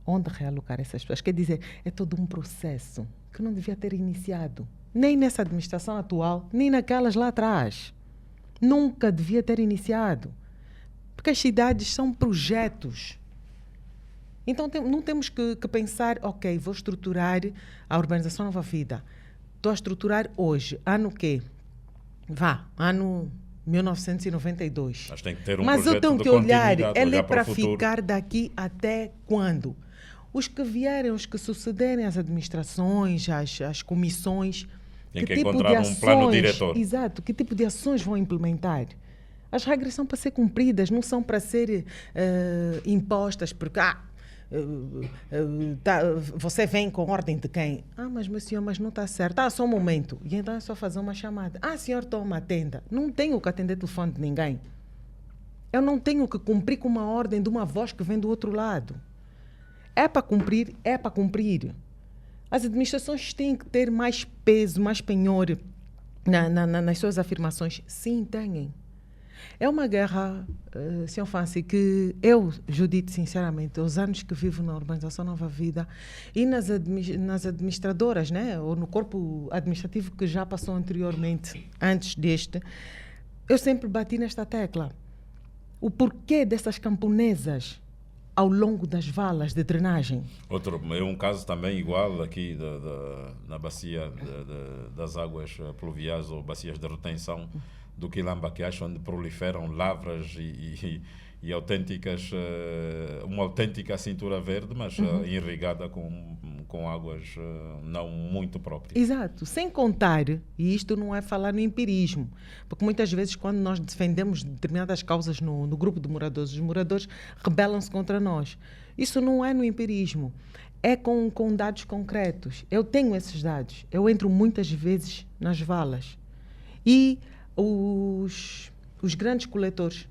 onde realocar essas pessoas? Quer dizer, é todo um processo que não devia ter iniciado, nem nessa administração atual, nem naquelas lá atrás. Nunca devia ter iniciado, porque as cidades são projetos. Então não temos que pensar, ok, vou estruturar a urbanização Nova Vida. Estou a estruturar hoje, ano quê? Ano 1992. Mas tem que ter um Mas eu projeto tenho de que olhar, continuidade, ele é olhar para para o futuro. ficar daqui até quando? Os que vierem, os que sucederem, as administrações, as comissões, Tem que encontrar um plano diretor. Exato, que tipo de ações vão implementar? As regras são para ser cumpridas, não são para ser impostas, porque você vem com ordem de quem? Mas meu senhor, mas não está certo. Só um momento. E então é só fazer uma chamada. Senhor, toma, atenda. Não tenho que atender o telefone de ninguém. Eu não tenho que cumprir com uma ordem de uma voz que vem do outro lado. É para cumprir, é para cumprir. As administrações têm que ter mais peso, mais penhor nas suas afirmações. Sim, têm. É uma guerra, Sr. Fancy, que eu, Judite, sinceramente, os anos que vivo na Urbanização Nova Vida e nas administradoras, né, ou no corpo administrativo que já passou anteriormente, antes deste, eu sempre bati nesta tecla. O porquê dessas camponesas ao longo das valas de drenagem. É um caso também igual aqui na bacia das águas pluviais ou bacias de retenção do Quilamba, que acho onde proliferam lavras e autênticas, uma autêntica cintura verde, mas irrigada com águas não muito próprias. Exato, sem contar, e isto não é falar no empirismo, porque muitas vezes quando nós defendemos determinadas causas no grupo de moradores, os moradores rebelam-se contra nós. Isso não é no empirismo, é com dados concretos. Eu tenho esses dados, eu entro muitas vezes nas valas e os grandes coletores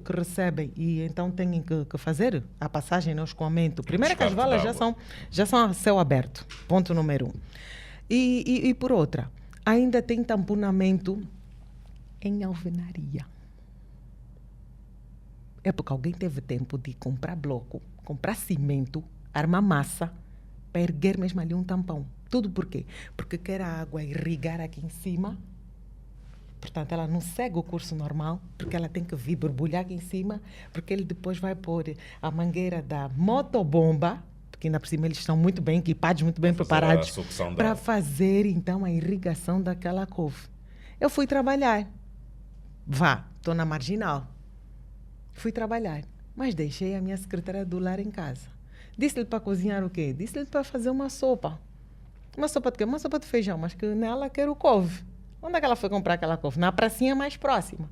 que recebem e então têm que fazer a passagem no escoamento. Primeiro que as valas já são a céu aberto, ponto número 1. E por outra, ainda tem tamponamento em alvenaria. É porque alguém teve tempo de comprar bloco, comprar cimento, armar massa, para erguer mesmo ali um tampão. Tudo por quê? Porque quer a água irrigar aqui em cima. Portanto, ela não segue o curso normal, porque ela tem que vir borbulhar aqui em cima, porque ele depois vai pôr a mangueira da motobomba, porque ainda por cima eles estão muito bem equipados, muito bem preparados, para fazer, então, a irrigação daquela couve. Eu fui trabalhar. Estou na Marginal. Fui trabalhar, mas deixei a minha secretária do lar em casa. Disse-lhe para cozinhar o quê? Disse-lhe para fazer uma sopa. Uma sopa de quê? Uma sopa de feijão, mas que nela quero couve. Onde é que ela foi comprar aquela couve? Na pracinha mais próxima.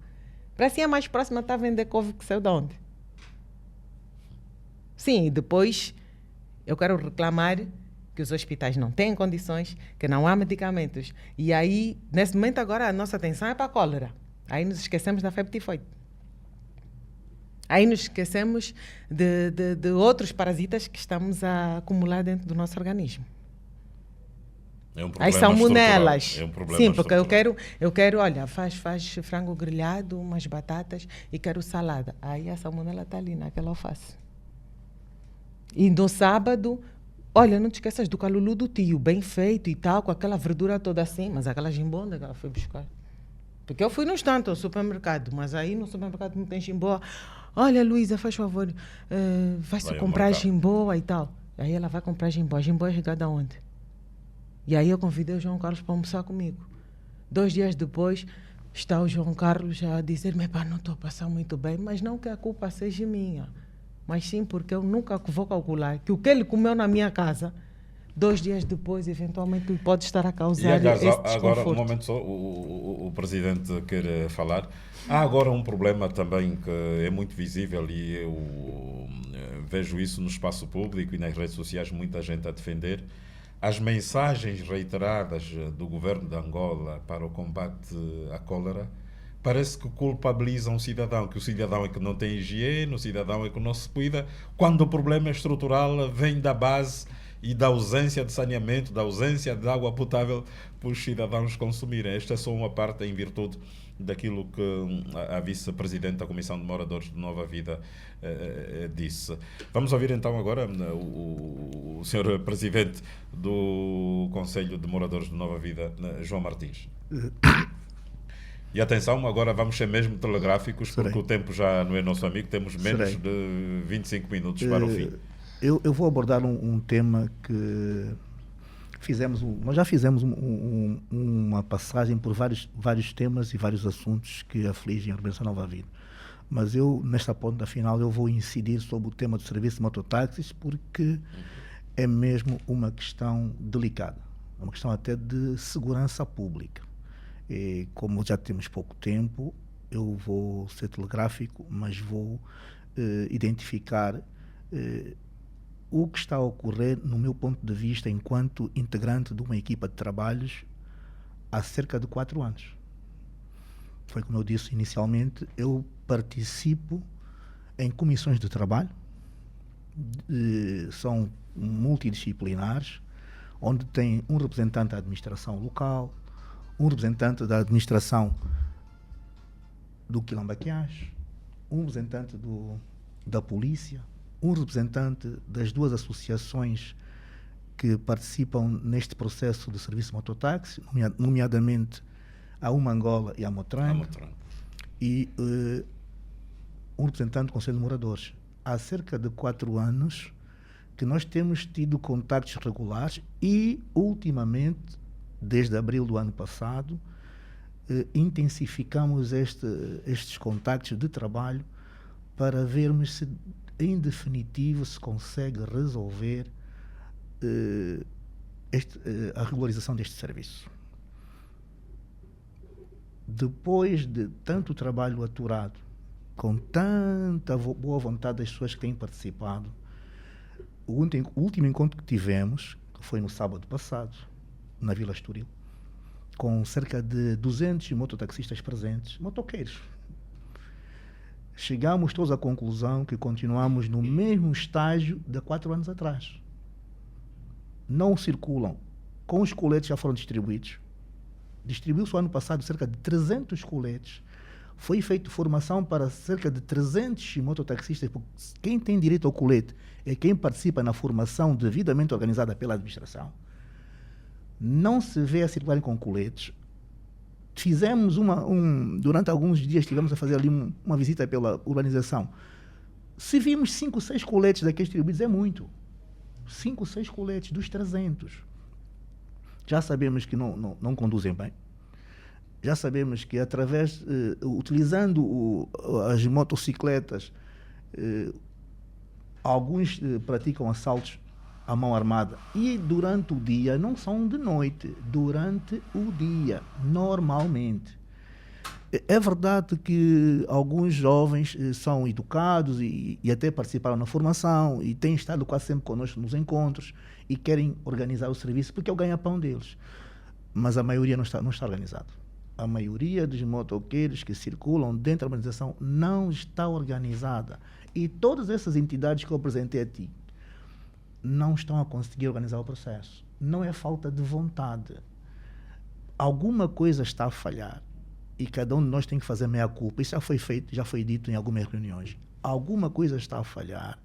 Pracinha mais próxima está a vender couve que saiu de onde? Sim, e depois eu quero reclamar que os hospitais não têm condições, que não há medicamentos. E aí, nesse momento agora, a nossa atenção é para a cólera. Aí nos esquecemos da febre tifoide. Aí nos esquecemos de outros parasitas que estamos a acumular dentro do nosso organismo. É um problema as salmonelas. Sim, porque eu quero, olha, faz frango grelhado, umas batatas e quero salada. Aí a salmonela está ali naquela alface. E no sábado, olha, não te esqueças do calulu do tio, bem feito e tal, com aquela verdura toda assim, mas aquela gimbonda que ela foi buscar. Porque eu fui no estante, ao supermercado, mas aí no supermercado não tem jimboa. Olha, Luísa, faz favor, vai-se comprar jimboa e tal. Aí ela vai comprar jimboa. A jimboa é regada onde? E aí eu convidei o João Carlos para almoçar comigo. 2 dias depois, está o João Carlos a dizer-me, não estou a passar muito bem, mas não que a culpa seja minha, mas sim porque eu nunca vou calcular que o que ele comeu na minha casa, 2 dias depois, eventualmente, pode estar a causar esse desconforto. Agora, um momento só, o Presidente quer falar. Há agora um problema também que é muito visível e eu vejo isso no espaço público e nas redes sociais, muita gente a defender. As mensagens reiteradas do governo de Angola para o combate à cólera parece que culpabilizam o cidadão, que o cidadão é que não tem higiene, o cidadão é que não se cuida, quando o problema estrutural vem da base e da ausência de saneamento, da ausência de água potável para os cidadãos consumirem. Esta é só uma parte em virtude daquilo que a vice-presidente da Comissão de Moradores de Nova Vida disse. Vamos ouvir então agora o senhor presidente do Conselho de Moradores de Nova Vida, João Martins. E atenção, agora vamos ser mesmo telegráficos, porque o tempo já não é nosso amigo, temos menos de 25 minutos para o fim. Eu vou abordar um tema que nós já fizemos uma passagem por vários temas e vários assuntos que afligem a Urbanização Nova Vida. Mas eu, nesta ponta final, eu vou incidir sobre o tema do serviço de mototáxis, porque é mesmo uma questão delicada, uma questão até de segurança pública. E como já temos pouco tempo, eu vou ser telegráfico, mas vou identificar o que está a ocorrer, no meu ponto de vista, enquanto integrante de uma equipa de trabalhos há cerca de 4 anos. Foi como eu disse inicialmente, eu participo em comissões de trabalho, são multidisciplinares, onde tem um representante da administração local, um representante da administração do Quilombaquiás, um representante da polícia, um representante das 2 associações que participam neste processo de serviço de mototáxi, nomeadamente a Umangola e a Motrangue, e um representante do Conselho de Moradores. Há cerca de 4 anos que nós temos tido contactos regulares e, ultimamente, desde abril do ano passado, intensificamos estes contactos de trabalho para vermos se, em definitivo, se consegue resolver a regularização deste serviço. Depois de tanto trabalho aturado, com tanta boa vontade das pessoas que têm participado, o último encontro que tivemos, que foi no sábado passado, na Vila Estoril, com cerca de 200 mototaxistas presentes, motoqueiros. Chegamos todos à conclusão que continuamos no mesmo estágio de 4 anos atrás. Não circulam. Com os coletes já foram distribuídos. Distribuiu-se o ano passado cerca de 300 coletes. Foi feita formação para cerca de 300 mototaxistas. Quem tem direito ao colete é quem participa na formação devidamente organizada pela administração. Não se vê a circularem com coletes. Fizemos durante alguns dias, estivemos a fazer ali uma visita pela urbanização. Se vimos 5, 6 coletes daqueles distribuídos, é muito. 5, 6 coletes dos 300. Já sabemos que não conduzem bem. Já sabemos que utilizando as motocicletas, alguns praticam assaltos à mão armada, e durante o dia, não são de noite, durante o dia, normalmente. É verdade que alguns jovens são educados e até participaram na formação e têm estado quase sempre connosco nos encontros e querem organizar o serviço porque é o ganha-pão deles. Mas a maioria não está organizado. A maioria dos motoqueiros que circulam dentro da organização não está organizada. E todas essas entidades que eu apresentei a ti não estão a conseguir organizar o processo. Não é falta de vontade. Alguma coisa está a falhar e cada um de nós tem que fazer meia-culpa. Isso já foi feito, já foi dito em algumas reuniões. Alguma coisa está a falhar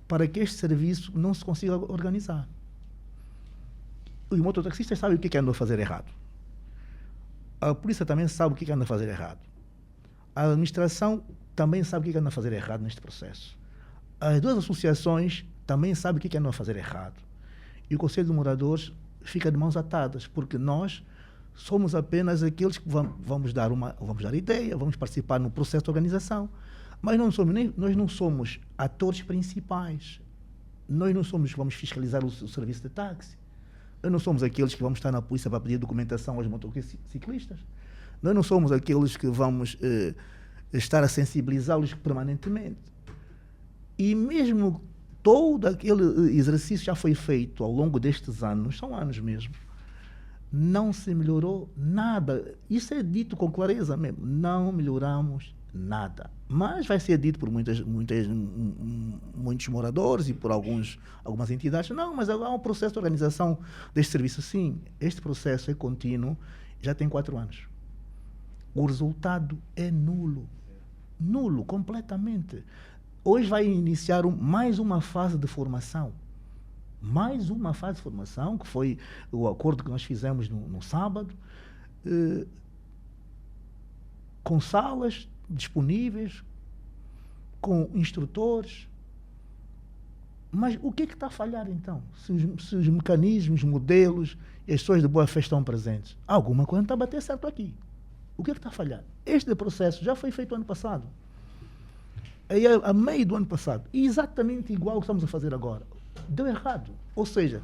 para que este serviço não se consiga organizar. Os mototaxistas sabem o que andam a fazer errado. A polícia também sabe o que anda a fazer errado. A administração também sabe o que anda a fazer errado neste processo. As 2 associações também sabem o que andam a fazer errado. E o Conselho de Moradores fica de mãos atadas, porque nós somos apenas aqueles que vamos dar ideia, vamos participar no processo de organização. Mas nós não somos atores principais. Nós não somos que vamos fiscalizar o serviço de táxi. Nós não somos aqueles que vamos estar na polícia para pedir documentação aos motociclistas. Nós não somos aqueles que vamos estar a sensibilizá-los permanentemente. E mesmo todo aquele exercício já foi feito ao longo destes anos, são anos mesmo, não se melhorou nada. Isso é dito com clareza mesmo. Não melhoramos Nada. Mas vai ser dito por muitos moradores e por algumas entidades, não, mas há um processo de organização deste serviço. Sim, este processo é contínuo, já tem 4 anos. O resultado é nulo. Nulo, completamente. Hoje vai iniciar mais uma fase de formação. Mais uma fase de formação, que foi o acordo que nós fizemos no sábado, com salas disponíveis, com instrutores. Mas o que está a falhar então? Se os mecanismos, modelos e as pessoas de boa fé estão presentes, alguma coisa não está a bater certo aqui. O que está a falhar? Este processo já foi feito ano passado. Aí, a meio do ano passado. E exatamente igual ao que estamos a fazer agora. Deu errado. Ou seja,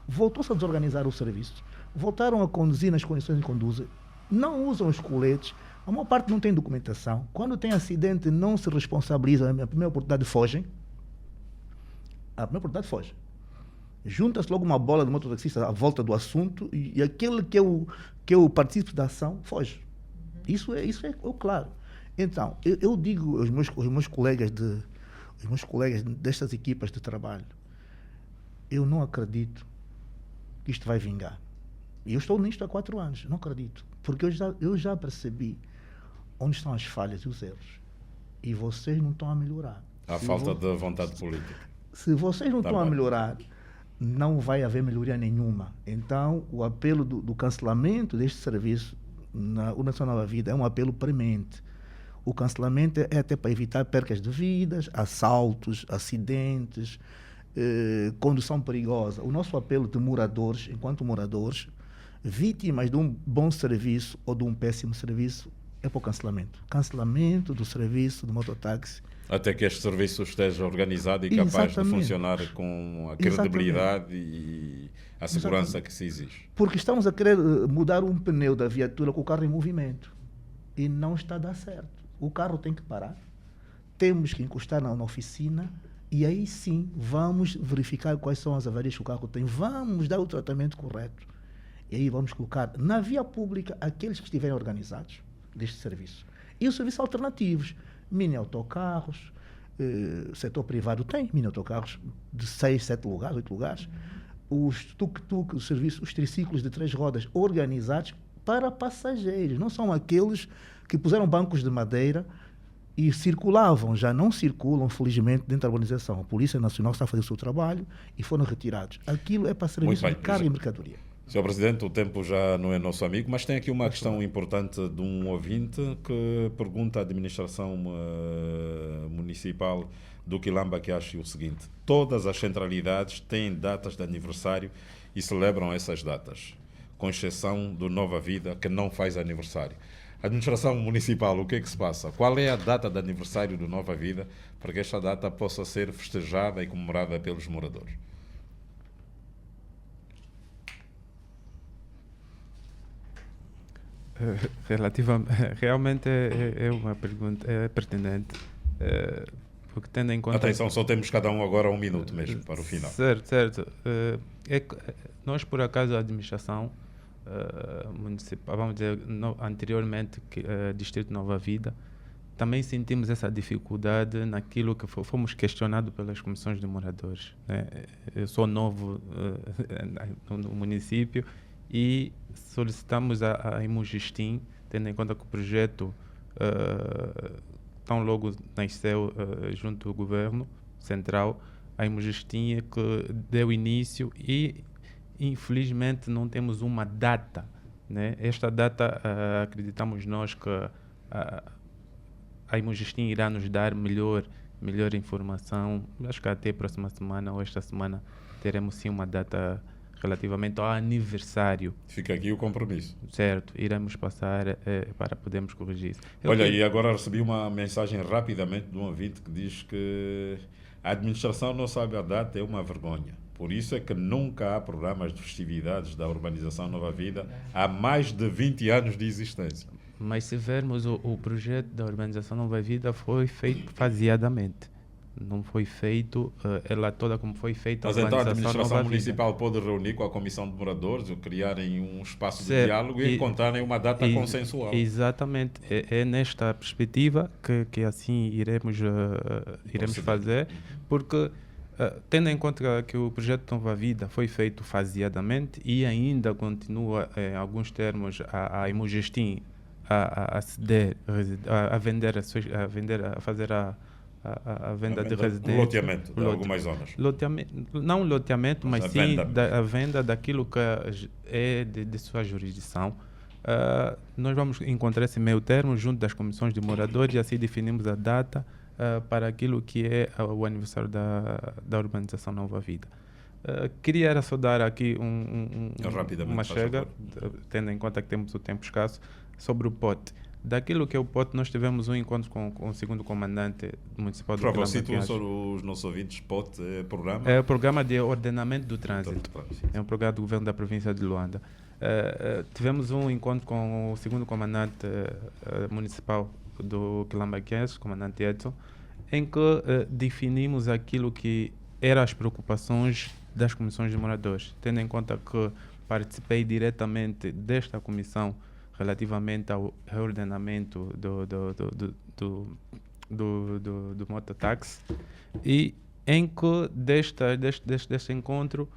voltou-se a desorganizar o serviço, voltaram a conduzir nas condições que conduzem, não usam os coletes, a maior parte não tem documentação. Quando tem acidente, não se responsabiliza. A primeira oportunidade fogem. Junta-se logo uma bola de mototaxista à volta do assunto e aquele que é o partícipe da ação foge. Isso é claro. Então, eu digo aos meus colegas destas equipas de trabalho, eu não acredito que isto vai vingar. E eu estou nisto há 4 anos, não acredito. Porque eu já percebi onde estão as falhas e os erros. E vocês não estão a melhorar. Há falta de vontade política. Se vocês não estão a melhorar, não vai haver melhoria nenhuma. Então, o apelo do cancelamento deste serviço na União Nova Vida é um apelo premente. O cancelamento é até para evitar percas de vidas, assaltos, acidentes, condução perigosa. O nosso apelo de moradores, enquanto moradores, vítimas de um bom serviço ou de um péssimo serviço, é para o cancelamento. Cancelamento do serviço do mototáxi. Até que este serviço esteja organizado e capaz de funcionar com a credibilidade e a segurança que se exige. Porque estamos a querer mudar um pneu da viatura com o carro em movimento. E não está a dar certo. O carro tem que parar. Temos que encostar na oficina e aí sim vamos verificar quais são as avarias que o carro tem. Vamos dar o tratamento correto. E aí vamos colocar na via pública aqueles que estiverem organizados deste serviço. E os serviços alternativos, mini-autocarros, o setor privado tem mini-autocarros de 6, 7 lugares, 8 lugares, os tuk-tuk, os triciclos de 3 rodas organizados para passageiros, não são aqueles que puseram bancos de madeira e circulavam, já não circulam, felizmente, dentro da organização. A Polícia Nacional está a fazer o seu trabalho e foram retirados. Aquilo é para serviço de carga e mercadoria. Sr. Presidente, o tempo já não é nosso amigo, mas tem aqui uma questão importante de um ouvinte que pergunta à administração municipal do Quilamba que acha o seguinte: todas as centralidades têm datas de aniversário e celebram essas datas, com exceção do Nova Vida, que não faz aniversário. Administração municipal, o que é que se passa? Qual é a data de aniversário do Nova Vida para que esta data possa ser festejada e comemorada pelos moradores? Realmente é uma pergunta pertinente, porque tendo em conta... Atenção, só temos cada um agora 1 minuto mesmo para o final. Certo. Nós, por acaso, a administração municipal, vamos dizer, anteriormente, Distrito Nova Vida, também sentimos essa dificuldade naquilo que fomos questionados pelas comissões de moradores, né? Eu sou novo no município e solicitamos a Imugistim, tendo em conta que o projeto tão logo nasceu junto ao governo central, a Imugistim é que deu início e infelizmente não temos uma data, né? Esta data acreditamos nós que a Imugistim irá nos dar melhor informação. Acho que até a próxima semana ou esta semana teremos sim uma data relativamente ao aniversário. Fica aqui o compromisso. Certo, iremos passar para podermos corrigir isso. Olha, e agora recebi uma mensagem rapidamente de um ouvinte que diz que a administração não sabe a data, é uma vergonha. Por isso é que nunca há programas de festividades da Urbanização Nova Vida há mais de 20 anos de existência. Mas se vermos o projeto da Urbanização Nova Vida foi feito faseadamente. não foi feito ela toda como foi feita. Mas então a administração Nova municipal pode reunir com a comissão de moradores, ou criarem um espaço de Certo. diálogo e encontrarem uma data consensual. Exatamente. É nesta perspectiva que assim iremos fazer, porque tendo em conta que o projeto Nova Vida foi feito faseadamente e ainda continua, em alguns termos, a Imogestim a ceder, a vender, a fazer a venda de residência. O loteamento de algumas zonas. Não loteamento, mas sim venda. a venda daquilo que é de sua jurisdição. Nós vamos encontrar esse meio termo junto das comissões de moradores e assim definimos a data para aquilo que é o aniversário da urbanização Nova Vida. Queria era só dar aqui uma chega, tendo em conta que temos o tempo escasso, sobre o POT. Daquilo que é o POT, nós tivemos um encontro com o segundo comandante municipal do Quilamba. Situam sobre os nossos ouvintes, POT é programa? É o Programa de Ordenamento do Trânsito. É um programa do governo da província de Luanda. Tivemos um encontro com o segundo comandante municipal do Quilamba-Quense, comandante Edson, em que definimos aquilo que eram as preocupações das comissões de moradores, tendo em conta que participei diretamente desta comissão relativamente ao reordenamento do mototáxi, e em que deste encontro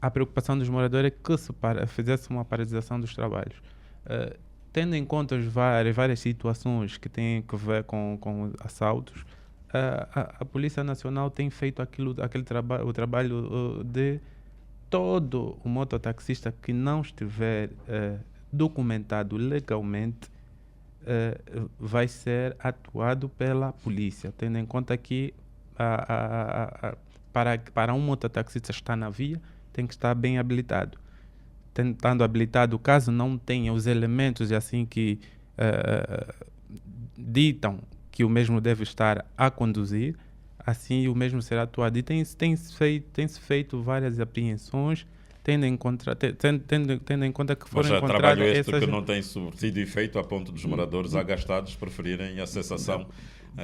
a preocupação dos moradores é que se fizesse uma paralisação dos trabalhos. Tendo em conta as várias situações que têm a ver com assaltos, a Polícia Nacional tem feito o trabalho de todo o mototaxista que não estiver documentado legalmente vai ser atuado pela polícia, tendo em conta que para um mototaxista estar na via tem que estar bem habilitado. Estando habilitado, caso não tenha os elementos assim que ditam que o mesmo deve estar a conduzir, assim o mesmo será atuado. E tem-se feito várias apreensões, tendo em conta que foram encontradas... Mas trabalho essas... que não tem sido efeito a ponto dos moradores agastados preferirem a cessação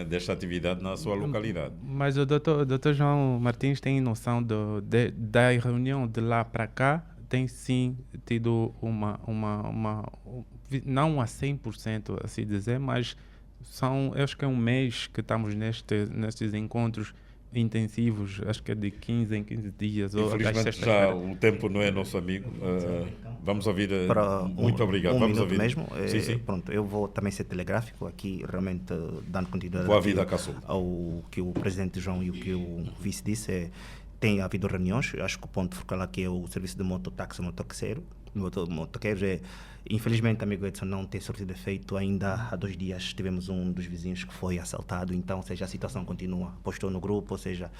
desta atividade na sua localidade. Mas o doutor João Martins tem noção da reunião de lá para cá, tem sim tido não a 100%, assim dizer, mas acho que é um mês que estamos nestes encontros intensivos, acho que é de 15 em 15 dias. Infelizmente já o tempo não é nosso amigo. Vamos ouvir. Muito obrigado. Vamos ouvir mesmo. Sim. Pronto, eu vou também ser telegráfico aqui, realmente dando continuidade ao que o presidente João e o que o vice disse. Tem havido reuniões, acho que o ponto focal aqui é o serviço de mototáxi motoqueiros. Infelizmente, amigo Edson, não tem surtido efeito. Ainda há 2 dias tivemos um dos vizinhos que foi assaltado, então, ou seja, a situação continua. Postou no grupo, ou seja,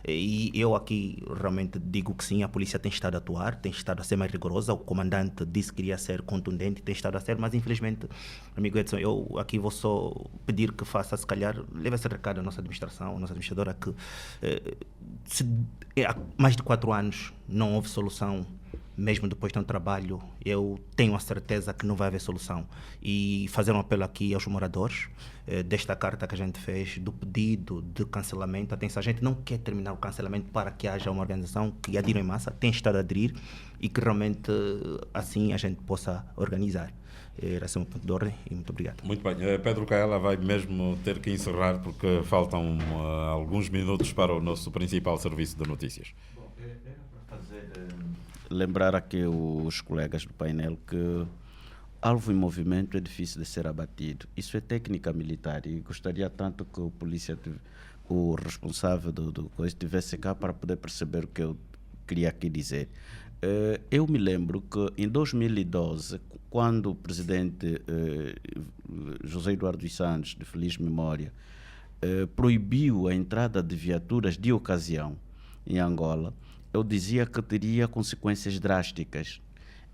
e eu aqui realmente digo que sim, a polícia tem estado a atuar, tem estado a ser mais rigorosa. O comandante disse que queria ser contundente, tem estado a ser, mas infelizmente, amigo Edson, eu aqui vou só pedir que faça, se calhar, leve esse recado à nossa administração, à nossa administradora, que há mais de 4 anos não houve solução. Mesmo depois de um trabalho, eu tenho a certeza que não vai haver solução. E fazer um apelo aqui aos moradores, desta carta que a gente fez, do pedido de cancelamento. Atenção, a gente não quer terminar o cancelamento para que haja uma organização que adira em massa, tem estado a aderir e que realmente assim a gente possa organizar. Era esse o meu ponto de ordem e muito obrigado. Muito bem. Pedro Caela vai mesmo ter que encerrar porque faltam alguns minutos para o nosso principal serviço de notícias. Lembrar aqui os colegas do painel que alvo em movimento é difícil de ser abatido. Isso é técnica militar e gostaria tanto que o responsável do coisa estivesse cá para poder perceber o que eu queria aqui dizer. Eu me lembro que em 2012, quando o presidente José Eduardo dos Santos, de feliz memória, proibiu a entrada de viaturas de ocasião em Angola, eu dizia que teria consequências drásticas.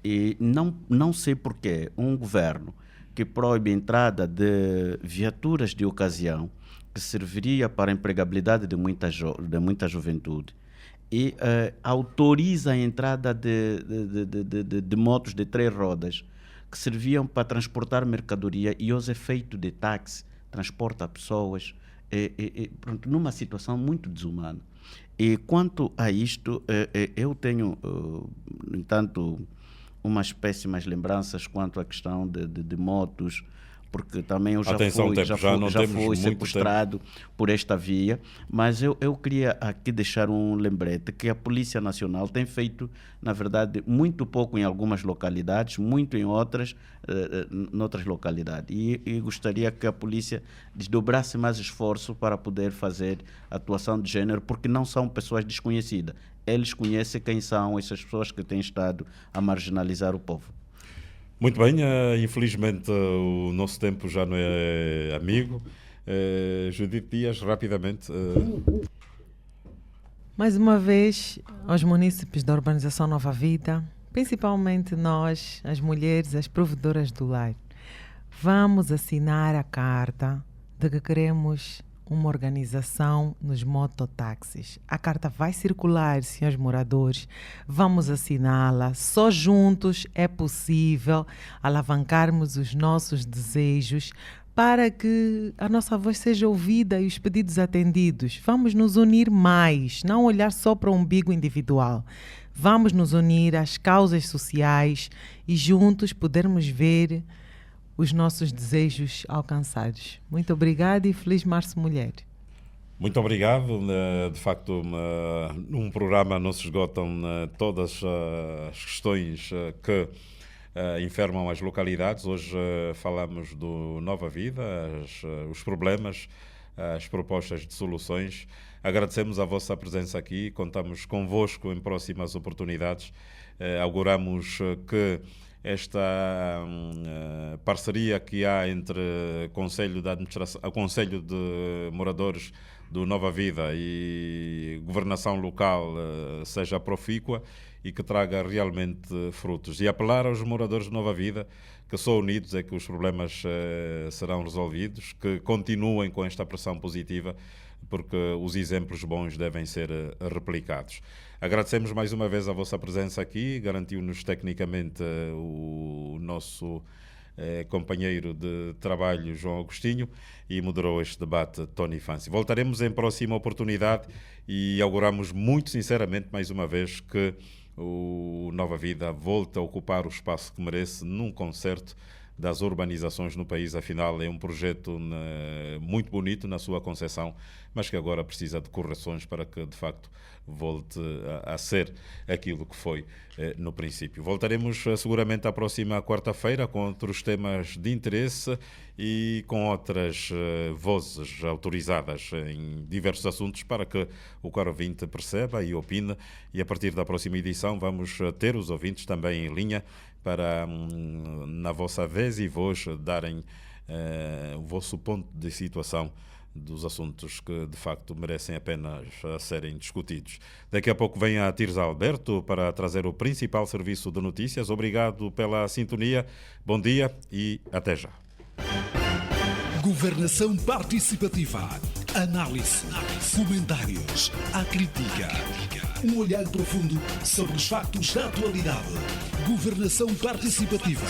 E não sei porquê um governo que proíbe a entrada de viaturas de ocasião, que serviria para a empregabilidade de muita juventude, e autoriza a entrada de motos de 3 rodas, que serviam para transportar mercadoria e os efeitos de táxi, transporta pessoas, pronto, numa situação muito desumana. E quanto a isto, eu tenho, no entanto, umas péssimas lembranças quanto à questão de motos, porque também eu já fui sequestrado por esta via, mas eu queria aqui deixar um lembrete que a Polícia Nacional tem feito, na verdade, muito pouco em algumas localidades, muito em outras, noutras localidades. E gostaria que a polícia desdobrasse mais esforço para poder fazer atuação de género, porque não são pessoas desconhecidas. Eles conhecem quem são essas pessoas que têm estado a marginalizar o povo. Muito bem, infelizmente o nosso tempo já não é amigo. Judite Dias, rapidamente. Mais uma vez, aos munícipes da urbanização Nova Vida, principalmente nós, as mulheres, as provedoras do lar, vamos assinar a carta de que queremos uma organização nos mototáxis. A carta vai circular, senhores moradores, vamos assiná-la. Só juntos é possível alavancarmos os nossos desejos para que a nossa voz seja ouvida e os pedidos atendidos. Vamos nos unir mais, não olhar só para o umbigo individual. Vamos nos unir às causas sociais e juntos podermos ver os nossos desejos alcançados. Muito obrigada e feliz Março Mulher. Muito obrigado. De facto, num programa não se esgotam todas as questões que enfermam as localidades. Hoje falamos do Nova Vida, os problemas, as propostas de soluções. Agradecemos a vossa presença aqui, contamos convosco em próximas oportunidades. Auguramos que esta parceria que há entre Conselho de Administração, o Conselho de Moradores do Nova Vida e Governação Local seja profícua e que traga realmente frutos. E apelar aos moradores de Nova Vida que só unidos é que os problemas serão resolvidos, que continuem com esta pressão positiva, porque os exemplos bons devem ser replicados. Agradecemos mais uma vez a vossa presença aqui, garantiu-nos tecnicamente o nosso companheiro de trabalho, João Agostinho, e moderou este debate, Tony Fancy. Voltaremos em próxima oportunidade e auguramos muito sinceramente, mais uma vez, que o Nova Vida volte a ocupar o espaço que merece num concerto das urbanizações no país. Afinal, é um projeto muito bonito na sua concepção, mas que agora precisa de correções para que, de facto, volte a ser aquilo que foi no princípio. Voltaremos seguramente à próxima quarta-feira com outros temas de interesse e com outras vozes autorizadas em diversos assuntos para que o caro ouvinte perceba e opine. E a partir da próxima edição vamos ter os ouvintes também em linha para, na vossa vez e voz, darem o vosso ponto de situação dos assuntos que, de facto, merecem apenas serem discutidos. Daqui a pouco vem a Tirza Alberto para trazer o principal serviço de notícias. Obrigado pela sintonia, bom dia e até já. Governação participativa. Análise, comentários, a crítica. Um olhar profundo sobre os factos da atualidade. Governação participativa.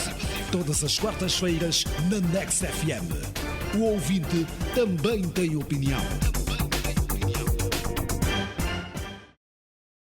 Todas as quartas-feiras na Next FM. O ouvinte também tem opinião.